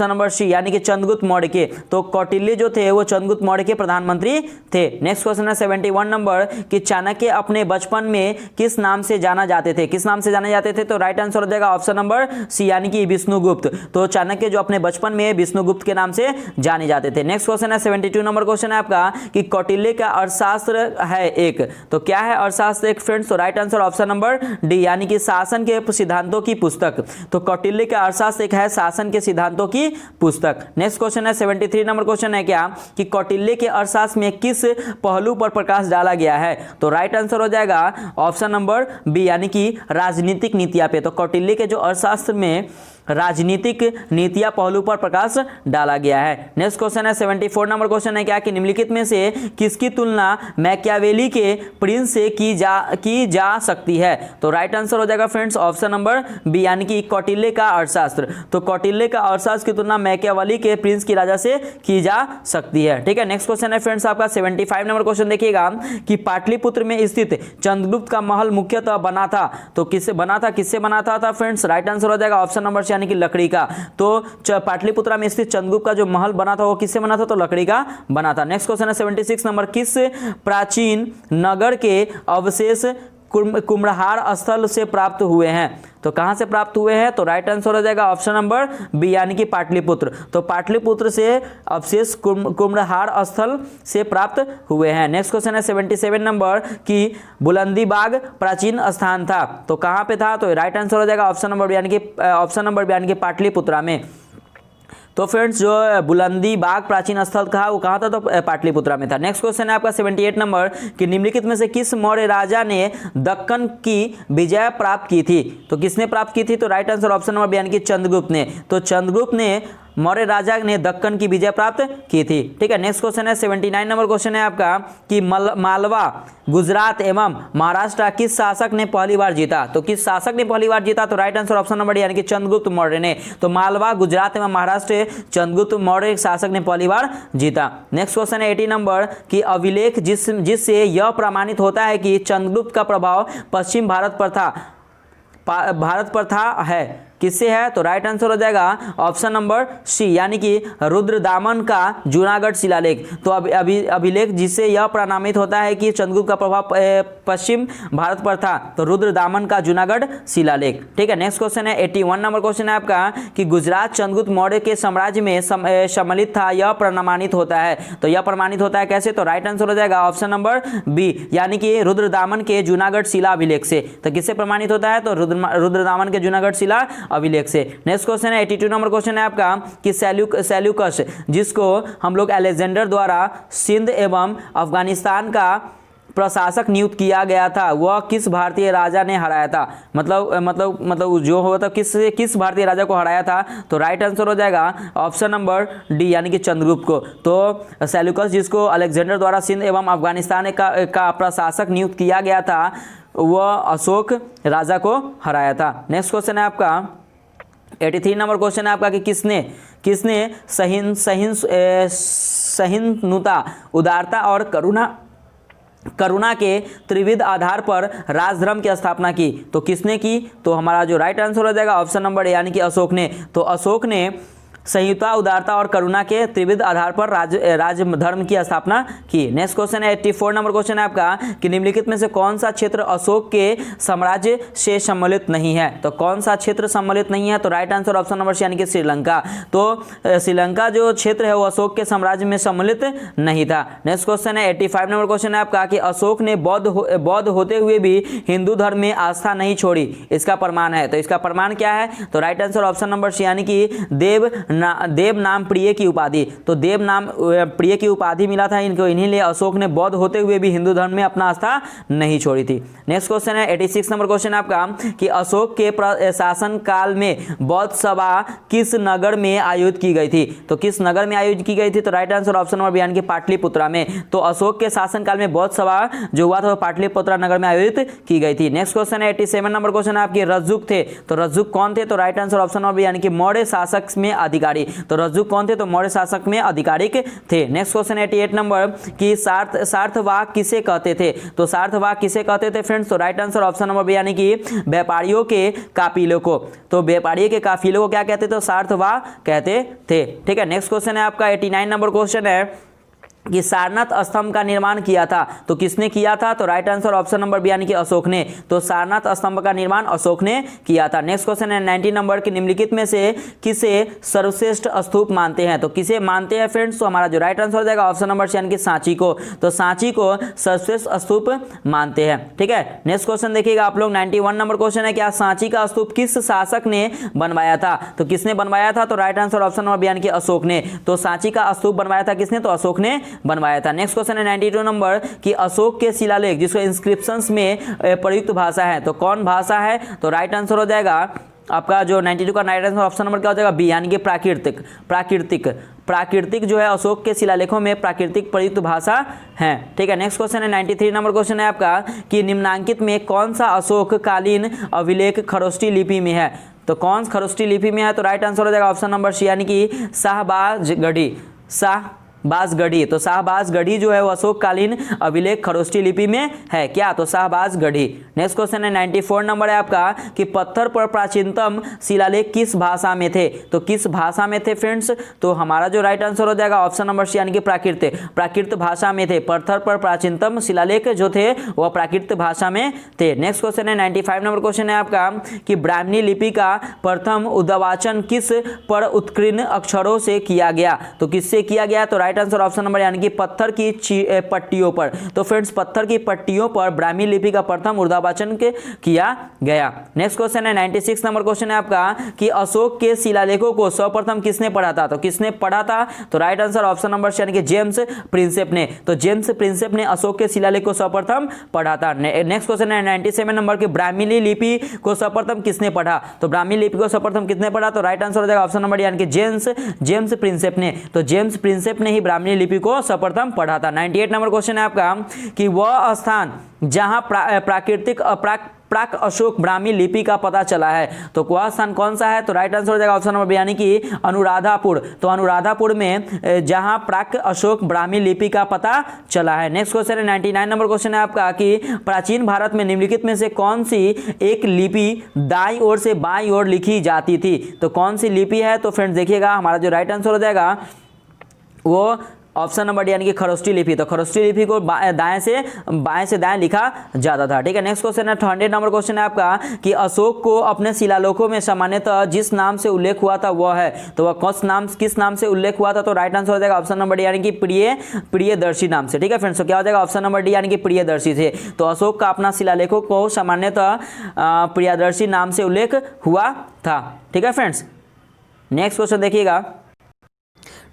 नंबर सी यानी कि चंद्रगुप्त मौर्य के। तो कौटिल्य जो थे वो चंद्रगुप्त मौर्य के प्रधानमंत्री थे। नेक्स्ट क्वेश्चन है 71 नंबर कि चाणक्य अपने बचपन में किस नाम से जाना जाते थे? किस नाम से जाने जाते थे? तो राइट आंसर हो जाएगा ऑप्शन नंबर सी यानी कि विष्णुगुप्त। तो चाणक्य जो अपने बचपन में विष्णुगुप्त के नाम से जाने जाते थे। नेक्स्ट क्वेश्चन है 72 नंबर क्वेश्चन है आपका कि कौटिल्य का अर्थशास्त्र है एक। तो क्या है अर्थशास्त्र एक फ्रेंड्स? तो right answer option number D यानी कि शासन के सिद्धांतों की पुस्तक। तो कौटिल्य का अर्थशास्त्र एक है शासन के सिद्धांतों की पुस्तक। नेक्स्ट क्वेश्चन है 73 नंबर क्वेश्चन है क्या कि कौटिल्य के अर्थशास्त्र में किस पहलू पर प्रकाश डाला गया है? तो राइट आंसर हो जाएगा ऑप्शन नंबर बी यानी कि राजनीतिक नीतियां पे। तो कौटिल्य के जो अर्थशास्त्र में राजनीतिक नीतियां पहलू पर प्रकाश डाला गया है। नेक्स्ट क्वेश्चन है 74 नंबर क्वेश्चन है क्या कि निम्नलिखित में से किसकी तुलना मैकियावेली के प्रिंस से की जा सकती है? तो राइट आंसर हो जाएगा फ्रेंड्स ऑप्शन नंबर बी यानी कि कौटिल्य का अर्थशास्त्र। तो कौटिल्य का अर्थशास्त्र की तुलना मैकियावेली के प्रिंस की राजा से की जा सकती है। ठीक है, नेक्स्ट क्वेश्चन है फ्रेंड्स आपका 75 नंबर क्वेश्चन देखिएगा कि पाटलिपुत्र में स्थित चंद्रगुप्त का महल मुख्यतः बना था। तो किससे बना था फ्रेंड्स? राइट आंसर हो जाएगा ऑप्शन नंबर यानी कि लकड़ी का। तो पाटलिपुत्रा में स्थित चंद्रगुप्त का जो महल बना था वो किससे बना था? तो लकड़ी का बना था। नेक्स्ट क्वेश्चन है 76 नंबर किस प्राचीन नगर के अवशेष कुम्हरार स्थल से प्राप्त हुए हैं। तो कहाँ से प्राप्त हुए हैं? तो राइट आंसर हो जाएगा ऑप्शन नंबर बी यानी कि पाटलिपुत्र। तो पाटलिपुत्र से अवशेष कुम्हरार स्थल से प्राप्त हुए हैं। नेक्स्ट क्वेश्चन है 77 नंबर कि बुलंदीबाग प्राचीन स्थान था। तो कहाँ पे था? तो राइट आंसर हो जाएगा ऑप्शन नंबर बी यानी कि पाटलिपुत्रा में। तो फ्रेंड्स जो बुलंदीबाग प्राचीन स्थल था वो कहाँ था? तो पाटलिपुत्रा में था। नेक्स्ट क्वेश्चन है आपका 78 नंबर कि निम्नलिखित में से किस मौर्य राजा ने दक्कन की विजय प्राप्त की थी? तो किसने प्राप्त की थी? तो right answer option number B यानी कि चंद्रगुप्त ने। तो चंद्रगुप्त ने मौर्य राजा ने दक्कन की विजय प्राप्त की थी। ठीक है, नेक्स्ट क्वेश्चन है 79 नंबर क्वेश्चन है आपका कि मालवा, गुजरात एवं महाराष्ट्र किस शासक ने पहली बार जीता? तो किस शासक ने पहली बार जीता? तो राइट आंसर ऑप्शन नंबर यानी कि चंद्रगुप्त मौर्य ने। तो मालवा, गुजरात एवं महाराष्ट्र चंद्रगुप्त मौर्य शासक ने पहली बार जीता। नेक्स्ट क्वेश्चन है 80 नंबर कि अभिलेख जिससे यह प्रमाणित होता है कि चंद्रगुप्त का प्रभाव पश्चिम भारत पर था है, किससे है? तो राइट आंसर हो जाएगा ऑप्शन नंबर सी यानी कि रुद्रदामन का जूनागढ़ शिलालेख। तो अभिलेख जिससे यह प्रमाणित होता है कि चंद्रगुप्त का प्रभाव पश्चिम भारत पर था, तो रुद्रदामन का जूनागढ़ शिलालेख। ठीक है, नेक्स्ट क्वेश्चन है 81 नंबर क्वेश्चन है आपका कि गुजरात चंद्रगुप्त मौर्य के साम्राज्य में सम्मिलित था, यह प्रमाणित होता है। तो यह प्रमाणित होता है कैसे? तो राइट आंसर हो जाएगा ऑप्शन नंबर बी यानी कि रुद्रदामन के जूनागढ़ शिला अभिलेख से। तो किससे प्रमाणित होता है? तो रुद्रदामन के जूनागढ़ शिला अभिलेख से। नेक्स्ट क्वेश्चन है 82 नंबर क्वेश्चन है आपका कि सेल्यूकस जिसको हम लोग अलेक्जेंडर द्वारा सिंध एवं अफगानिस्तान का प्रशासक नियुक्त किया गया था, वह किस भारतीय राजा ने हराया था? मतलब जो हो तो किस भारतीय राजा को हराया था? तो राइट आंसर हो जाएगा ऑप्शन नंबर डी यानी कि चंद्रगुप्त को। तो सेल्यूकस जिसको अलेक्जेंडर द्वारा सिंध एवं अफगानिस्तान का प्रशासक नियुक्त किया गया था, वह अशोक राजा को हराया था। नेक्स्ट क्वेश्चन है आपका 83 नंबर क्वेश्चन है आपका कि किसने सहिष्णुता, उदारता और करुणा के त्रिविध आधार पर राजधर्म की स्थापना की? तो किसने की? तो हमारा जो राइट आंसर हो जाएगा ऑप्शन नंबर यानी कि अशोक ने। तो अशोक ने संहिता, उदारता और करुणा के त्रिविध आधार पर राजधर्म की स्थापना की। नेक्स्ट क्वेश्चन है 84 नंबर क्वेश्चन है आपका कि निम्नलिखित में से कौन सा क्षेत्र अशोक के साम्राज्य से सम्मिलित नहीं है? तो कौन सा क्षेत्र सम्मिलित नहीं है? तो right answer option number C यानी कि श्रीलंका। तो श्रीलंका जो क्षेत्र है वो अशोक के साम्राज्य में सम्मिलित नहीं था। नेक्स्ट क्वेश्चन है 85 नंबर क्वेश्चन है आपका कि अशोक ने बौद्ध होते हुए भी हिंदू धर्म में आस्था नहीं छोड़ी, इसका प्रमाण है। तो इसका प्रमाण क्या है? तो right answer option number C यानी कि देव नाम प्रिय की उपाधि। तो देव नाम प्रिय की उपाधि मिला था इनको, इन्हीं लिए अशोक ने बौद्ध होते हुए भी हिंदू धर्म में अपना आस्था नहीं छोड़ी थी। नेक्स्ट क्वेश्चन है 86 नंबर क्वेश्चन आपका कि अशोक के शासन काल में बौद्ध सभा किस नगर में आयोजित की गई थी? तो किस नगर में आयोजित की गई थी? तो right answer option number B यानी कि पाटलिपुत्रा में। तो अशोक के शासन काल में बौद्ध सभा जो हुआ था वो पाटलिपुत्रा नगर में आयोजित की गई थी। नेक्स्ट क्वेश्चन है 87 नंबर क्वेश्चन आपके रज्जुक थे। तो रज्जुक कौन थे? तो right answer option number B यानी कि मौर्य शासक में अधिकारी। तो रज्जुक कौन थे? तो मौर्य शासक में अधिकारिक थे। नेक्स्ट क्वेश्चन 88 नंबर कि सार्थवाक किसे कहते थे? तो सार्थवाक किसे कहते थे फ्रेंड्स? तो right answer option number B यानी कि व्यापारियों के काफिलों को। तो व्यापारियों के काफिलों को क्या कहते थे? तो सार्थवाक कहते थे। ठीक है, नेक्स्ट क्वेश्चन है आपका 89 नंबर क्वेश्चन है कि सारनाथ स्तंभ का निर्माण किया था। तो किसने किया था? तो right answer option number B यानी कि अशोक ने। तो सारनाथ स्तंभ का निर्माण अशोक ने किया था। नेक्स्ट क्वेश्चन है 90 नंबर की निम्नलिखित में से किसे सर्वश्रेष्ठ स्तूप मानते हैं? तो किसे मानते हैं फ्रेंड्स? तो हमारा जो राइट आंसर हो जाएगा ऑप्शन नंबर सी यानी कि सांची को। तो सांची को सर्वश्रेष्ठ स्तूप मानते हैं। ठीक है, नेक्स्ट क्वेश्चन देखिएगा आप लोग 91 नंबर क्वेश्चन है क्या सांची का स्तूप किस शासक ने बनवाया था? तो किसने बनवाया था? तो right answer option number B यानी कि अशोक ने। तो सांची का स्तूप बनवाया था किसने? तो अशोक ने बनवाया था। नेक्स्ट क्वेश्चन है 92 नंबर कि अशोक के शिलालेख जिसको इंस्क्रिप्शंस में प्रयुक्त भाषा है, तो कौन भाषा है? तो राइट आंसर हो जाएगा आपका जो 92 का राइट आंसर ऑप्शन नंबर क्या हो जाएगा? बी यानी कि प्राकृतिक जो है अशोक के शिलालेखों में प्राकृतिक प्रयुक्त भाषा है। ठीक है, नेक्स्ट क्वेश्चन है 93 नंबर क्वेश्चन है आपका कि निम्नांकित में कौन सा अशोक कालीन अभिलेख खरोष्टी लिपि में है? तो कौन खरोष्टी लिपि में है? तो राइट आंसर हो जाएगा ऑप्शन नंबर सी यानी कि शाहबाजगढ़ी शाहबाजगढ़ी। तो शाहबाजगढ़ी जो है वो अशोक कालीन अभिलेख खरोष्टी लिपि में है क्या, तो शाहबाजगढ़ी। नेक्स्ट क्वेश्चन है 94 नंबर है आपका कि पत्थर पर प्राचीनतम शिलालेख किस भाषा में थे, तो किस भाषा में थे फ्रेंड्स, तो हमारा जो राइट आंसर हो जाएगा ऑप्शन नंबर सी यानी कि प्राकृत, प्राकृत भाषा में थे। पत्थर पर प्राचीनतम शिलालेख जो थे वह प्राकृत भाषा में थे। नेक्स्ट क्वेश्चन है 95 नंबर क्वेश्चन है आपका कि ब्राह्मणी लिपि का प्रथम उद्वाचन किस पर उत्कीर्ण अक्षरों से किया गया, तो किससे किया गया, तो राइट आंसर ऑप्शन नंबर यानी कि पत्थर की पट्टियों पर। तो फ्रेंड्स पत्थर की पट्टियों पर ब्राह्मी लिपि का प्रथम उद्वाचन किया गया। नेक्स्ट क्वेश्चन है 96 नंबर क्वेश्चन है आपका कि अशोक के शिलालेखों को सर्वप्रथम किसने पढ़ा था, तो किसने पढ़ा था, तो राइट आंसर ऑप्शन नंबर यानी कि जेम्स प्रिंसेप ने। तो जेम्स प्रिंसेप ने अशोक के शिलालेख को सर्वप्रथम पढ़ा था। नेक्स्ट क्वेश्चन है 97 नंबर की ब्राह्मी लिपि को सर्वप्रथम किसने पढ़ा, तो ब्राह्मी लिपि को सर्वप्रथम किसने पढ़ा, तो राइट आंसर हो जाएगा ऑप्शन नंबर यानी कि जेम्स प्रिंसेप ने। तो जेम्स प्रिंसेप ने ही ब्राह्मी लिपि को सर्वप्रथम पढ़ा था। 98 नंबर क्वेश्चन है आपका कि वह स्थान जहां प्राकृतिक प्राक अशोक ब्राह्मी लिपि का पता चला है, तो वह स्थान कौन सा है, तो राइट आंसर हो जाएगा ऑप्शन नंबर यानी कि अनुराधापुर। तो अनुराधापुर में जहां प्राक अशोक ब्राह्मी लिपि का पता चला है। नेक्स्ट क्वेश्चन है 99 नंबर क्वेश्चन है आपका कि प्राचीन भारत में निम्नलिखित में से कौन सी एक लिपि दाईं ओर से बाईं ओर लिखी जाती थी, तो कौन सी लिपि है, तो फ्रेंड्स देखिएगा हमारा जो राइट आंसर हो जाएगा वो ऑप्शन नंबर यानी कि खरोष्टी लिपि। तो खरोष्टी लिपि को बाएं से दाएं लिखा जाता था। ठीक है। नेक्स्ट क्वेश्चन है 100 नंबर क्वेश्चन है आपका कि अशोक को अपने शिलालेखों में सामान्यतः जिस नाम से उल्लेख हुआ था वह है, तो वह किस नाम से उल्लेख हुआ था, तो राइट आंसर हो जाएगा ऑप्शन नंबर यानी कि प्रियदर्शी नाम से। ठीक है फ्रेंड्स, तो क्या हो जाएगा ऑप्शन नंबर डी यानी कि प्रियदर्शी से। तो अशोक का अपना शिलालेखों को सामान्यतः प्रियदर्शी नाम से उल्लेख हुआ था। ठीक है फ्रेंड्स, नेक्स्ट क्वेश्चन देखिएगा।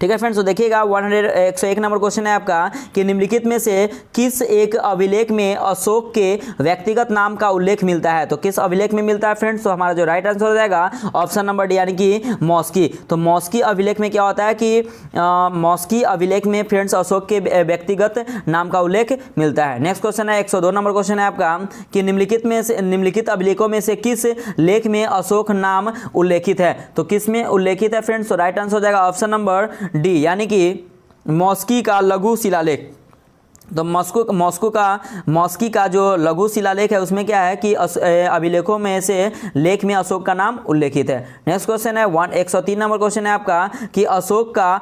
ठीक है फ्रेंड्स, तो देखिएगा 101 नंबर क्वेश्चन है आपका कि निम्नलिखित में से किस एक अभिलेख में अशोक के व्यक्तिगत नाम का उल्लेख मिलता है, तो किस अभिलेख में मिलता है फ्रेंड्स, तो हमारा जो राइट आंसर हो जाएगा ऑप्शन नंबर डी यानी कि मौस्की। तो मौस्की अभिलेख में क्या होता है कि मौस्की अभिलेख में फ्रेंड्स अशोक के व्यक्तिगत नाम का उल्लेख मिलता है। नेक्स्ट क्वेश्चन है 102 नंबर क्वेश्चन है आपका कि निम्नलिखित अभिलेखों में से किस लेख में अशोक नाम उल्लेखित है, तो किस में उल्लेखित है फ्रेंड्स, तो राइट आंसर हो जाएगा ऑप्शन नंबर डी यानी कि मौस्की का लघु शिलालेख। तो मौस्की का जो लघु शिलालेख है उसमें क्या है कि अभिलेखों में से लेख में अशोक का नाम उल्लेखित है। नेक्स्ट क्वेश्चन है 103 नंबर क्वेश्चन है आपका कि अशोक का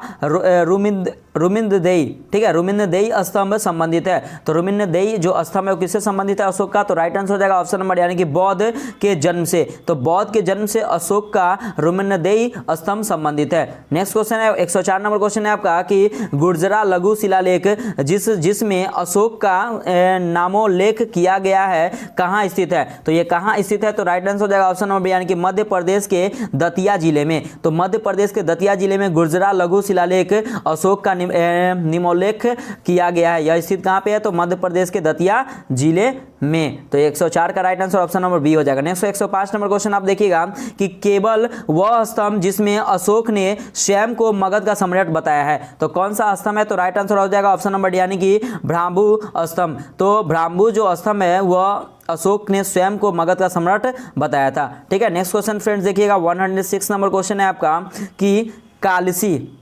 रुमिंददेई, ठीक है, रुमिंददेई स्तंभ संबंधित है। तो रुमिंददेई जो स्तंभ है वो किससे संबंधित है, अशोक का, तो राइट आंसर हो जाएगा ऑप्शन नंबर यानी कि बौद्ध के जन्म से। तो बौद्ध के जन्म से अशोक का रुमिंददेई स्तंभ संबंधित है। नेक्स्ट क्वेश्चन है 104 नंबर क्वेश्चन है आपका कि गुर्जरा लघु शिलालेख जिसमें अशोक का नामोल्लेख किया गया है कहाँ स्थित है, तो ये कहाँ स्थित है, तो राइट आंसर हो जाएगा ऑप्शन नंबर यानी कि मध्य प्रदेश के दतिया जिले में। तो मध्य प्रदेश के दतिया जिले में गुर्जरा लघु शिलालेख अशोक का निमोल्लेख किया गया है। यह स्थित कहाँ पे है, तो मध्य प्रदेश के दतिया जिले में। तो 104 का right answer option number B हो जाएगा। नेक्स्ट 105 नंबर क्वेश्चन आप देखिएगा कि केवल वह स्तंभ जिसमें अशोक ने स्वयं को मगध का सम्राट बताया है, तो कौन सा स्तंभ है, तो राइट आंसर हो जाएगा ऑप्शन नंबर यानी कि भ्रांबु स्तंभ। तो भ्रांबु जो स्तंभ है वह अशोक ने स्वयं को मगध का सम्राट बताया था। ठीक है। नेक्स्ट क्वेश्चन फ्रेंड्स देखिएगा 106 नंबर क्वेश्चन है आपका कि कालसी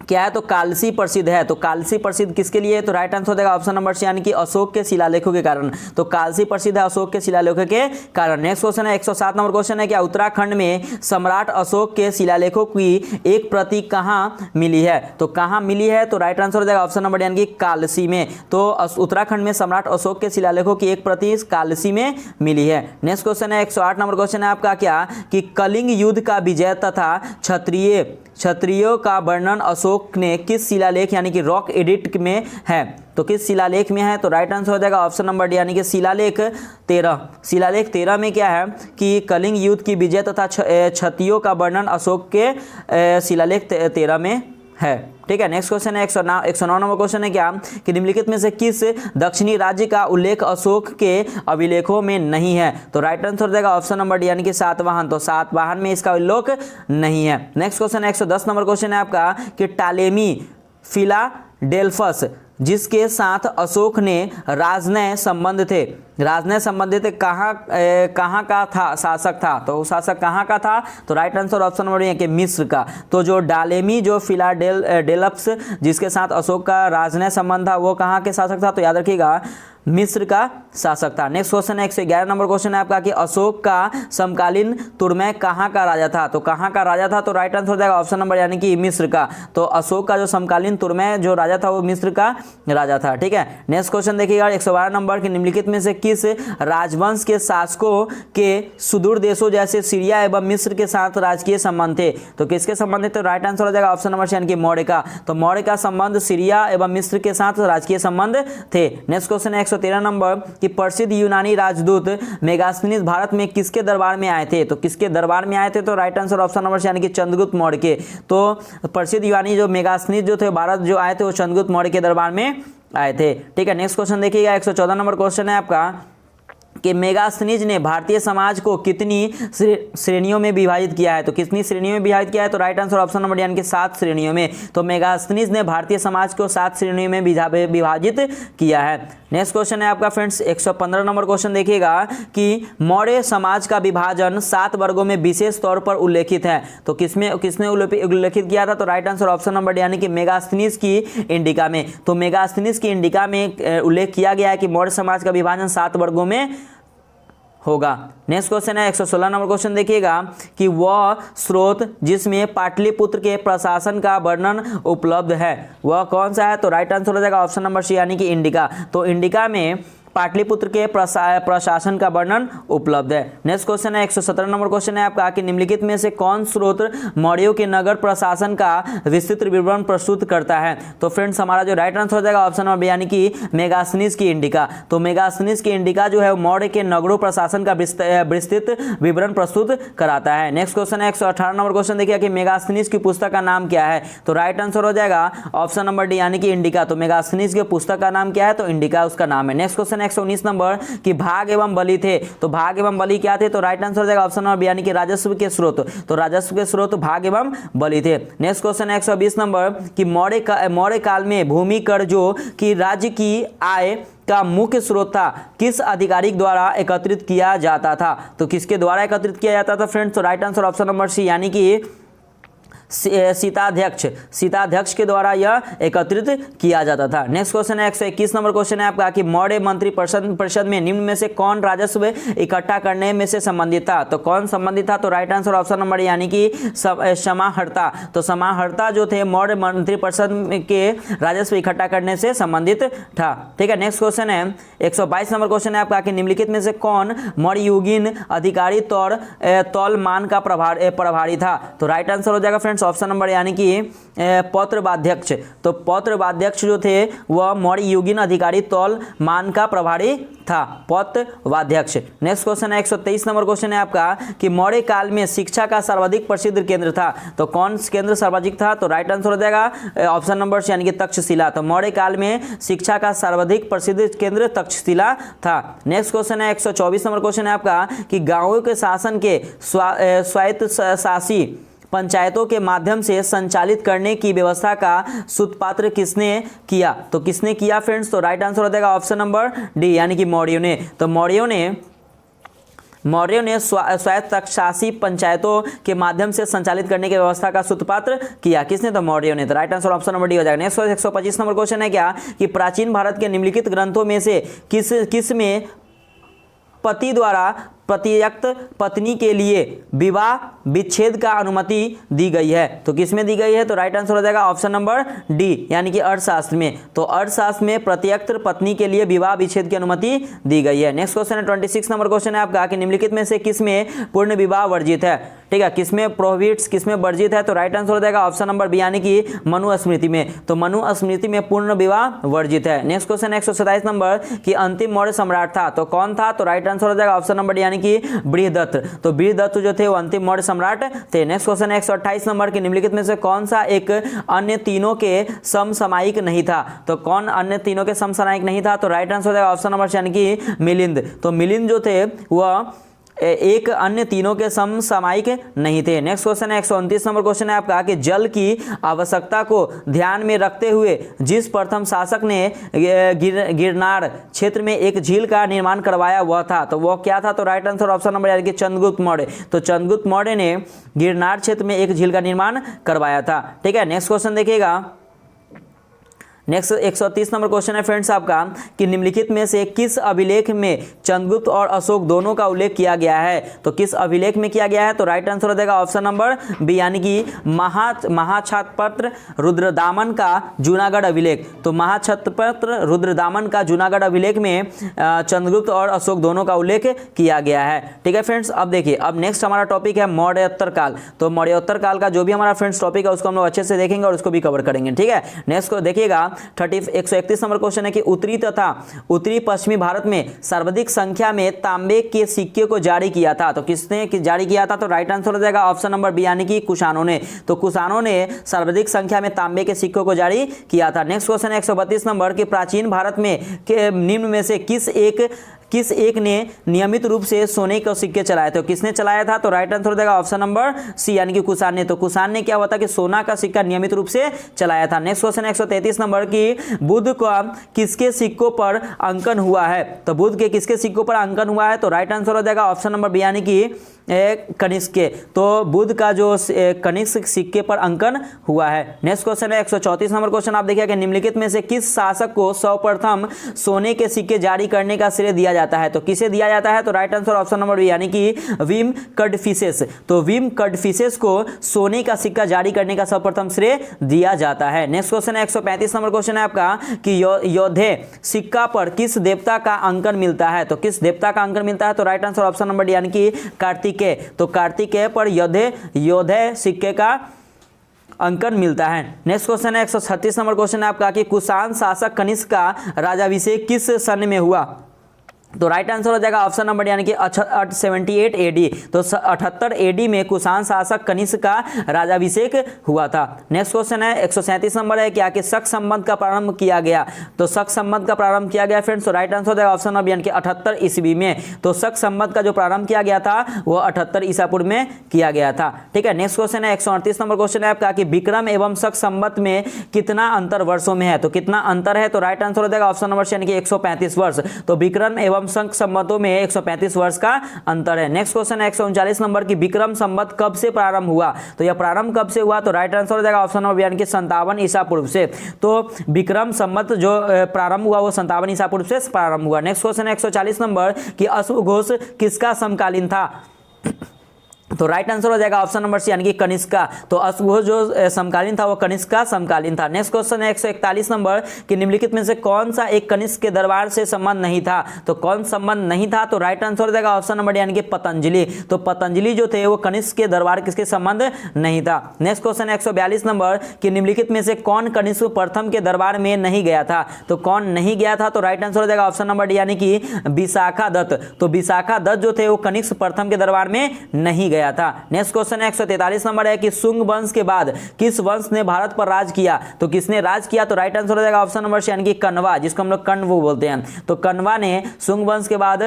क्या है, तो कालसी प्रसिद्ध है। तो कालसी प्रसिद्ध किसके लिए है, तो राइट आंसर हो जाएगा ऑप्शन नंबर सी यानी कि अशोक के शिलालेखों के कारण। तो कालसी प्रसिद्ध है अशोक के शिलालेखों के कारण। नेक्स्ट क्वेश्चन है 107 नंबर क्वेश्चन है कि उत्तराखंड में सम्राट अशोक के शिलालेखों की एक प्रति कहाँ मिली है, तो कहाँ मिली है, तो राइट आंसर हो जाएगा ऑप्शन नंबर यानी कि कालसी में। तो उत्तराखंड में सम्राट अशोक के शिलालेखों की एक प्रति कालसी में मिली है। नेक्स्ट क्वेश्चन है 108 नंबर क्वेश्चन है आपका क्या कि कलिंग युद्ध का विजय तथा क्षत्रियों का वर्णन अशोक ने किस शिलालेख यानी कि रॉक एडिक्ट में है, तो किस शिलालेख में है, तो राइट आंसर हो जाएगा ऑप्शन नंबर डी यानी कि शिलालेख 13। शिलालेख 13 में क्या है कि कलिंग युद्ध की विजय तथा क्षत्रियों का वर्णन अशोक के शिलालेख 13 में है। ठीक है। नेक्स्ट क्वेश्चन है 109 नंबर क्वेश्चन है क्या कि निम्नलिखित में से किस दक्षिणी राज्य का उल्लेख अशोक के अभिलेखों में नहीं है, तो राइट आंसर हो जाएगा ऑप्शन नंबर डी यानी कि सातवाहन। तो सातवाहन में इसका उल्लेख नहीं है। नेक्स्ट क्वेश्चन है 110 नंबर क्वेश्चन है आपका कि टालेमी फिलाडेल्फस जिसके साथ अशोक ने राजनय संबंध थे। राजनय संबंधित कहाँ का था शासक था, तो शासक कहाँ का था, तो राइट आंसर ऑप्शन नंबर है कि मिस्र का। तो जो डालेमी जो फिलाडेल्फस जिसके साथ अशोक का राजनय संबंध था वो कहाँ के शासक था, तो याद रखिएगा मिस्र का शासक था। नेक्स्ट क्वेश्चन है 111 नंबर क्वेश्चन है आपका कि अशोक का समकालीन तुर्मै कहाँ का राजा था, तो कहाँ का राजा था, तो राइट आंसर हो जाएगा ऑप्शन नंबर यानी कि मिस्र का। तो अशोक का जो समकालीन तुर्मै जो राजा था वो मिस्र का राजा था। ठीक है, नेक्स्ट क्वेश्चन देखिएगा 112 नंबर कि निम्नलिखित में से किस राजवंश के शासकों के सुदूर देशों जैसे सीरिया एवं मिस्र के साथ राजकीय संबंध थे, तो किसके संबंध थे, राइट आंसर हो जाएगा ऑप्शन नंबर यानी कि मौर्य का। तो मौर्य का संबंध सीरिया एवं मिस्र के साथ राजकीय संबंध थे। नेक्स्ट क्वेश्चन है 113 नंबर कि प्रसिद्ध यूनानी राजदूत मेगास्थनीज भारत में किसके दरबार में आए थे, तो किसके दरबार में आए थे, तो राइट आंसर ऑप्शन नंबर यानी कि चंद्रगुप्त मौर्य के। तो प्रसिद्ध यूनानी जो मेगास्थनीज जो थे भारत जो आए थे वो चंद्रगुप्त मौर्य के दरबार में आए थे। ठीक है, नेक्स्ट क्वेश्चन देखिएगा 114 नंबर क्वेश्चन है आपका कि मेगास्थनीज ने भारतीय समाज को कितनी श्रेणियों में विभाजित किया है, तो कितनी श्रेणियों में विभाजित किया है, तो राइट आंसर ऑप्शन नंबर यानी कि 7 श्रेणियों में। तो मेगास्थनीज ने भारतीय समाज को 7 श्रेणियों में विभाजित किया है। नेक्स्ट क्वेश्चन है आपका फ्रेंड्स 115 नंबर क्वेश्चन देखिएगा कि मौर्य समाज का विभाजन 7 वर्गों में विशेष तौर पर उल्लेखित है, तो किसने उल्लेखित किया था, तो राइट आंसर ऑप्शन नंबर यानी कि मेगास्थनीज की इंडिका में। तो मेगास्थनीज की इंडिका में उल्लेख किया गया है कि मौर्य समाज का विभाजन 7 वर्गों में होगा। नेक्स्ट क्वेश्चन है 116 नंबर क्वेश्चन देखिएगा कि वह स्रोत जिसमें पाटलिपुत्र के प्रशासन का वर्णन उपलब्ध है वह कौन सा है, तो राइट आंसर हो जाएगा ऑप्शन नंबर सी यानी कि इंडिका। तो इंडिका में पाटलिपुत्र के प्रशासन का वर्णन उपलब्ध है। नेक्स्ट क्वेश्चन है 117 नंबर क्वेश्चन है आपका कि निम्नलिखित में से कौन स्रोत मौर्यों के नगर प्रशासन का विस्तृत विवरण प्रस्तुत करता है, तो फ्रेंड्स हमारा जो राइट आंसर हो जाएगा ऑप्शन नंबर यानी कि मेगास्थनीज की इंडिका। तो मेगास्थनीज की इंडिका जो है मौर्य के नगरों प्रशासन का विस्तृत विवरण प्रस्तुत कराता है। नेक्स्ट क्वेश्चन है 118 नंबर क्वेश्चन देखिए कि मेगास्थनीज की पुस्तक का नाम क्या है, तो राइट आंसर हो जाएगा ऑप्शन नंबर डी यानी कि इंडिका। तो मेगास्थनीज की पुस्तक का नाम क्या है, तो इंडिका उसका नाम है। नेक्स्ट क्वेश्चन 119 नंबर कि भाग एवं बलि थे, तो भाग एवं बलि क्या थे, तो राइट आंसर हो जाएगा ऑप्शन नंबर यानी कि राजस्व के स्रोत। तो राजस्व के स्रोत भाग एवं बलि थे। नेक्स्ट क्वेश्चन 120 नंबर कि मौर्य काल में भूमि कर जो कि राज्य की आय का मुख्य स्रोत था किस अधिकारी द्वारा एकत्रित किया जाता था, तो किसके द्वारा एकत्रित किया जाता था फ्रेंड्स, तो right answer option number C यानी कि सीताध्यक्ष के द्वारा यह एकत्रित किया जाता था। नेक्स्ट क्वेश्चन है 121 नंबर क्वेश्चन है आपका कि मौर्य मंत्री परिषद में निम्न में से कौन राजस्व इकट्ठा करने में से संबंधित था, तो कौन संबंधित था, तो राइट आंसर ऑप्शन नंबर यानी कि समाहर्ता। तो समाहर्ता जो थे मौर्य मंत्री परिषद के राजस्व इकट्ठा करने से संबंधित था। ठीक है, नेक्स्ट क्वेश्चन है 122 नंबर क्वेश्चन है आपका कि निम्नलिखित में से कौन मौर्ययुगीन अधिकारी तौल मान का प्रभारी था, तो राइट आंसर हो जाएगा फ्रेंड्स ऑप्शन नंबर यानी कि पौत्रवाध्यक्ष। तो पौत्रवाध्यक्ष जो थे वह मौर्ययुगीन अधिकारी तौल मान का प्रभारी था, पौत्रवाध्यक्ष। नेक्स्ट क्वेश्चन है 123 नंबर क्वेश्चन है आपका कि मौर्य काल में शिक्षा का सर्वाधिक प्रसिद्ध केंद्र था, तो कौन केंद्र सर्वाधिक था, तो राइट आंसर हो जाएगा ऑप्शन नंबर यानी कि तक्षशिला। तो मौर्य काल में शिक्षा का सर्वाधिक प्रसिद्ध केंद्र तक्षशिला था। नेक्स्ट क्वेश्चन है 124 नंबर क्वेश्चन है आपका कि गांवों के शासन के स्वायत्त शासी पंचायतों के माध्यम से संचालित करने की व्यवस्था का सूत्रपात किसने किया, तो किसने किया फ्रेंड्स, तो राइट आंसर हो जाएगा ऑप्शन नंबर डी यानी कि मौर्यों ने। तो मौर्यों ने स्वायत्त शासी पंचायतों के माध्यम से संचालित करने की व्यवस्था का सूत्रपात किया, किसने, तो मौर्यों ने। तो right answer option number D हो जाएगा। नेक्स्ट 125 नंबर क्वेश्चन है क्या कि प्राचीन भारत के निम्नलिखित ग्रंथों में से किस में पति द्वारा प्रत्यक्त पत्नी के लिए विवाह विच्छेद का अनुमति दी गई है, तो किसमें दी गई है, तो राइट आंसर हो जाएगा ऑप्शन नंबर डी यानी कि अर्थशास्त्र में। तो अर्थशास्त्र में प्रत्यक्त पत्नी के लिए विवाह विच्छेद की अनुमति दी गई है। नेक्स्ट क्वेश्चन है 26 नंबर क्वेश्चन है आपका कि निम्नलिखित में से किसमें पूर्ण विवाह वर्जित है, ठीक है, किसमें प्रोहिबिट्स किसमें वर्जित है, तो राइट आंसर हो जाएगा ऑप्शन नंबर बी यानी कि मनुस्मृति में। तो मनुस्मृति में पूर्ण विवाह वर्जित है। नेक्स्ट क्वेश्चन 127 नंबर कि अंतिम मौर्य सम्राट था, तो कौन था, तो राइट आंसर हो जाएगा ऑप्शन नंबर डी यानी कि बृहदत्त। तो बृहदत्त जो थे वो अंतिम मौर्य सम्राट थे। नेक्स्ट क्वेश्चन 128 नंबर के निम्नलिखित में से कौन सा एक अन्य तीनों के समसामयिक नहीं था, तो कौन अन्य तीनों के समसामयिक नहीं था, तो राइट आंसर हो जाएगा ऑप्शन नंबर यानी कि मिलिंद। तो मिलिंद जो थे वह एक अन्य तीनों के समसामयिक नहीं थे। नेक्स्ट क्वेश्चन है 129 नंबर क्वेश्चन है आपका कि जल की आवश्यकता को ध्यान में रखते हुए जिस प्रथम शासक ने गिरनार क्षेत्र में एक झील का निर्माण करवाया हुआ था, तो वो क्या था? तो राइट आंसर ऑप्शन नंबर यानी कि चंद्रगुप्त मौर्य। तो चंद्रगुप्त मौर्य ने गिरनार क्षेत्र में एक झील का निर्माण करवाया था। ठीक है, नेक्स्ट क्वेश्चन देखिएगा। नेक्स्ट 130 नंबर क्वेश्चन है फ्रेंड्स आपका कि निम्नलिखित में से किस अभिलेख में चंद्रगुप्त और अशोक दोनों का उल्लेख किया गया है? तो किस अभिलेख में किया गया है? तो राइट आंसर हो जाएगा ऑप्शन नंबर बी यानी कि महाक्षत्रपत्र रुद्रदामन का जूनागढ़ अभिलेख। तो महाक्षत्रपत्र रुद्रदामन का जूनागढ़ अभिलेख में चंद्रगुप्त और अशोक दोनों का उल्लेख किया गया है। ठीक है फ्रेंड्स, अब देखिए, अब नेक्स्ट हमारा टॉपिक है मौर्योत्तर काल। तो मौर्योत्तर काल का जो भी हमारा फ्रेंड्स टॉपिक है उसको हम लोग अच्छे से देखेंगे और उसको भी कवर करेंगे। ठीक है, नेक्स्ट को देखिएगा 131 नंबर क्वेश्चन है कि उत्तरी तथा उत्तरी पश्चिमी भारत में सर्वाधिक संख्या में तांबे के सिक्के को जारी किया था। तो किसने जारी किया था? तो राइट आंसर हो जाएगा ऑप्शन नंबर बी यानी कि कुषाणों ने। तो कुषाणों ने सर्वाधिक संख्या में तांबे के सिक्कों को जारी किया था। नेक्स्ट क्वेश्चन है 132 नंबर कि प्राचीन भारत में निम्न में से किस एक ने नियमित रूप से सोने के सिक्के चलाए थे? किसने चलाया था? तो राइट आंसर हो जाएगा ऑप्शन नंबर सी यानी कि कुषाण ने। तो कुषाण ने क्या हुआ था कि सोना का सिक्का नियमित रूप से चलाया था। नेक्स्ट क्वेश्चन 133 नंबर की बुध का किसके सिक्कों पर अंकन हुआ है? तो बुध के किसके सिक्कों पर अंकन हुआ है? तो राइट आंसर हो जाएगा ऑप्शन नंबर बी यानी कि कनिष्क के। तो बुध का जो कनिष्क सिक्के पर अंकन हुआ है। नेक्स्ट क्वेश्चन है 134 नंबर क्वेश्चन आप देखिए कि निम्नलिखित में से किस शासक को सर्वप्रथम सोने के सिक्के जारी करने का श्रेय दिया जाता है? तो किसे दिया जाता है? तो right answer option number B यानी कि विम कड़फिसेस। तो विम कड़फिसेस को सोने का सिक्का जारी करने का सर्वप्रथम श्रेय दिया जाता है। नेक्स्ट क्वेश्चन है 135 नंबर क्वेश्चन है आपका कि योधे सिक्का पर किस देवता का अंकन मिलता है? तो किस देवता का अंकन मिलता है? तो right answer option number D यानी कि कार्तिकेय। तो कार्तिकेय पर योधे सिक्के का अंकन मिलता है। नेक्स्ट क्वेश्चन है 136 नंबर क्वेश्चन है आपका कि कुषाण शासक कनिष्क का राज्याभिषेक किस सन में हुआ? तो राइट आंसर हो जाएगा ऑप्शन नंबर यानी कि 78 एडी। तो 78 एडी में कुषाण शासक कनिष्क का राज्याभिषेक हुआ था। नेक्स्ट क्वेश्चन है 137 नंबर है क्या कि शक संबंध का प्रारंभ किया गया? तो शक संबंध का प्रारंभ किया गया फ्रेंड्स। तो राइट आंसर हो जाएगा ऑप्शन नंबर यानी कि 78 ईस्वी में। तो शक संबंध का जो प्रारंभ किया गया था वो 78 ईसा पूर्व में किया गया था। ठीक है, नेक्स्ट क्वेश्चन है 138 नंबर क्वेश्चन है आपका कि विक्रम एवं शक संबंध में कितना अंतर वर्षों में है? तो कितना अंतर है? तो राइट आंसर हो जाएगा ऑप्शन नंबर यानी कि 135 वर्ष। तो विक्रम एवं शक संबंधों में 135 वर्ष का अंतर है। नेक्स्ट क्वेश्चन है 139 नंबर की विक्रम संवत कब से प्रारंभ हुआ? तो यह प्रारंभ कब से हुआ? तो राइट आंसर हो जाएगा ऑप्शन नंबर यानी कि 57 ईसा पूर्व से। तो विक्रम संवत जो प्रारंभ हुआ वो 57 ईसा पूर्व से प्रारंभ हुआ। नेक्स्ट क्वेश्चन है 140 नंबर कि अश्वघोष किसका समकालीन था? तो राइट आंसर हो जाएगा ऑप्शन नंबर सी यानी कि कनिष्क का। तो अश्वघोष जो समकालीन था वो कनिष्क का समकालीन था। नेक्स्ट क्वेश्चन है 141 नंबर कि निम्नलिखित में से कौन सा एक कनिष्क के दरबार से संबंध नहीं था? तो कौन संबंध नहीं था? तो राइट आंसर हो जाएगा ऑप्शन नंबर यानी कि पतंजलि। तो पतंजलि जो थे वो कनिष्क के दरबार किसके संबंध नहीं था। नेक्स्ट क्वेश्चन है 142 नंबर कि निम्नलिखित में से कौन कनिष्क प्रथम के दरबार में नहीं गया था? तो कौन नहीं गया था? तो राइट आंसर हो जाएगा ऑप्शन नंबर डी यानी कि विशाखा दत्त। तो विशाखा दत्त जो थे वो कनिष्क प्रथम के दरबार में नहीं गया था। नेक्स्ट क्वेश्चन है 143 नंबर है कि शुंग वंश के बाद किस वंश ने भारत पर राज किया? तो किसने राज किया? तो राइट आंसर हो जाएगा ऑप्शन नंबर सी यानी कि कण्वा, जिसको हम लोग कण्व बोलते हैं। तो कण्वा ने शुंग वंश के बाद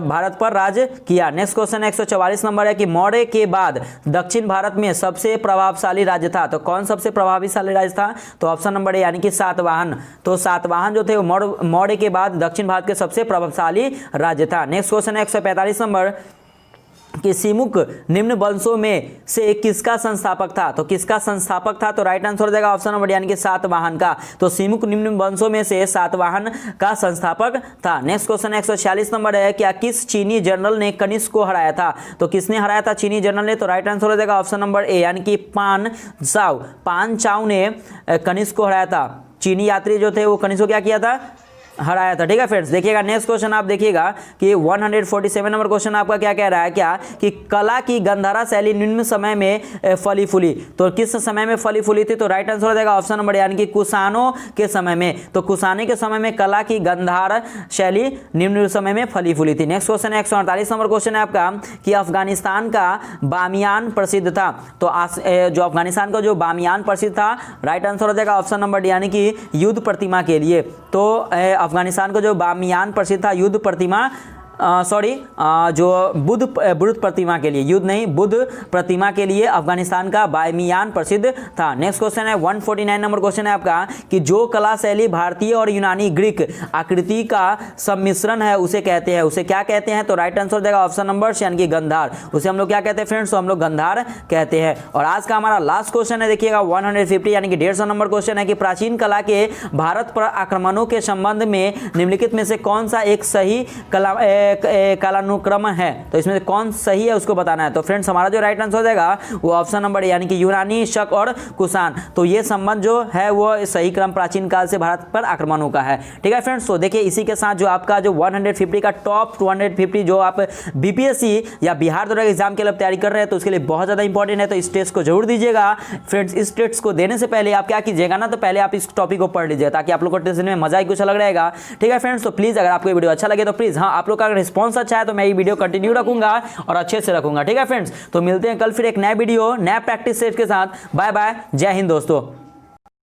भारत पर राज किया। नेक्स्ट क्वेश्चन 144 नंबर है कि मौर्य के बाद दक्षिण भारत में सबसे प्रभावशाली राज्य था। तो कौन सबसे प्रभावशाली राज्य था? तो ऑप्शन नंबर ए यानी कि सातवाहन। तो सातवाहन जो थे वो मौर्य के बाद दक्षिण भारत के सबसे प्रभावशाली राज्य था। नेक्स्ट क्वेश्चन है 145 नंबर कि सिमुक निम्न वंशों में से किसका संस्थापक था? तो किसका संस्थापक था? तो राइट आंसर हो जाएगा ऑप्शन नंबर यानी कि सातवाहन का। तो सिमुक निम्न वंशों में से सातवाहन का संस्थापक था। नेक्स्ट क्वेश्चन 146 नंबर है क्या किस चीनी जनरल ने कनिष्क को हराया था? तो किसने हराया था चीनी जनरल ने? तो राइट आंसर हो जाएगा ऑप्शन नंबर ए यानी कि पान चाव ने कनिष्क को हराया था। चीनी यात्री जो थे वो कनिष्क को क्या किया था? हराया था। ठीक है फ्रेंड्स, देखिएगा नेक्स्ट क्वेश्चन आप देखिएगा कि 147 नंबर क्वेश्चन आपका क्या कह रहा है क्या कि कला की गंधारा शैली निम्न समय में फली फूली। तो किस समय में फली फूली थी? तो राइट आंसर हो जाएगा ऑप्शन नंबर यानी कि कुषाणों के समय में। तो कुषाणे के समय में कला की गंधार शैली निम्न समय में फली फूली थी। नेक्स्ट क्वेश्चन है 148 नंबर क्वेश्चन है आपका कि अफगानिस्तान का बामियान प्रसिद्ध था। तो जो अफगानिस्तान का जो बामियान प्रसिद्ध था, राइट आंसर हो जाएगा ऑप्शन नंबर डी यानी कि युद्ध प्रतिमा के लिए। तो अफगानिस्तान को जो बामियान प्रसिद्ध था युद्ध प्रतिमा जो बुद्ध प्रतिमा के लिए, युद्ध नहीं, बुद्ध प्रतिमा के लिए अफगानिस्तान का बामियान प्रसिद्ध था। नेक्स्ट क्वेश्चन है 149 नंबर क्वेश्चन है आपका कि जो कला शैली भारतीय और यूनानी ग्रीक आकृति का सम्मिश्रण है उसे कहते हैं, उसे क्या कहते हैं? तो राइट आंसर देगा ऑप्शन नंबर यानी कि गंधार। उसे हम लोग क्या कहते हैं फ्रेंड्स? तो हम लोग गंधार कहते हैं। और आज का हमारा लास्ट क्वेश्चन है, देखिएगा 150 यानी कि 150 नंबर क्वेश्चन है कि प्राचीन कला के भारत पर आक्रमणों के संबंध में निम्नलिखित में से कौन सा एक सही कालानुक्रम है? तो इसमें से कौन सही है उसको बताना है। तो फ्रेंड्स हमारा जो राइट आंसर हो जाएगा वो ऑप्शन नंबर यानी कि यूनानी, शक और कुषाण। तो ये संबंध जो है वो सही क्रम प्राचीन काल से भारत पर आक्रमणों का है। ठीक है फ्रेंड्स, तो देखिए इसी के साथ जो आपका जो 150 का टॉप 250 जो आप बीपीएससी या बिहार दौरा एग्जाम के लिए तैयारी कर रहे हैं तो उसके लिए बहुत ज़्यादा इंपॉर्टेंट है, तो इस टेस्ट को जरूर दीजिएगा फ्रेंड्स। इस टेस्ट को देने से पहले आप क्या कीजिएगा ना, तो पहले आप इस टॉपिक को पढ़ लीजिएगा ताकि आप लोग को टेस्ट में मजा ही कुछ अलग रहेगा। ठीक है फ्रेंड्स, तो प्लीज़ अगर आपको वीडियो अच्छा लगे तो प्लीज़ हाँ, आप लोग का अगर रिस्पॉन्स अच्छा है तो मैं ये वीडियो कंटिन्यू रखूंगा और अच्छे से रखूंगा। ठीक है फ्रेंड्स, तो मिलते हैं कल फिर एक नया वीडियो नया प्रैक्टिस सेट के साथ। बाय बाय, जय हिंद दोस्तों।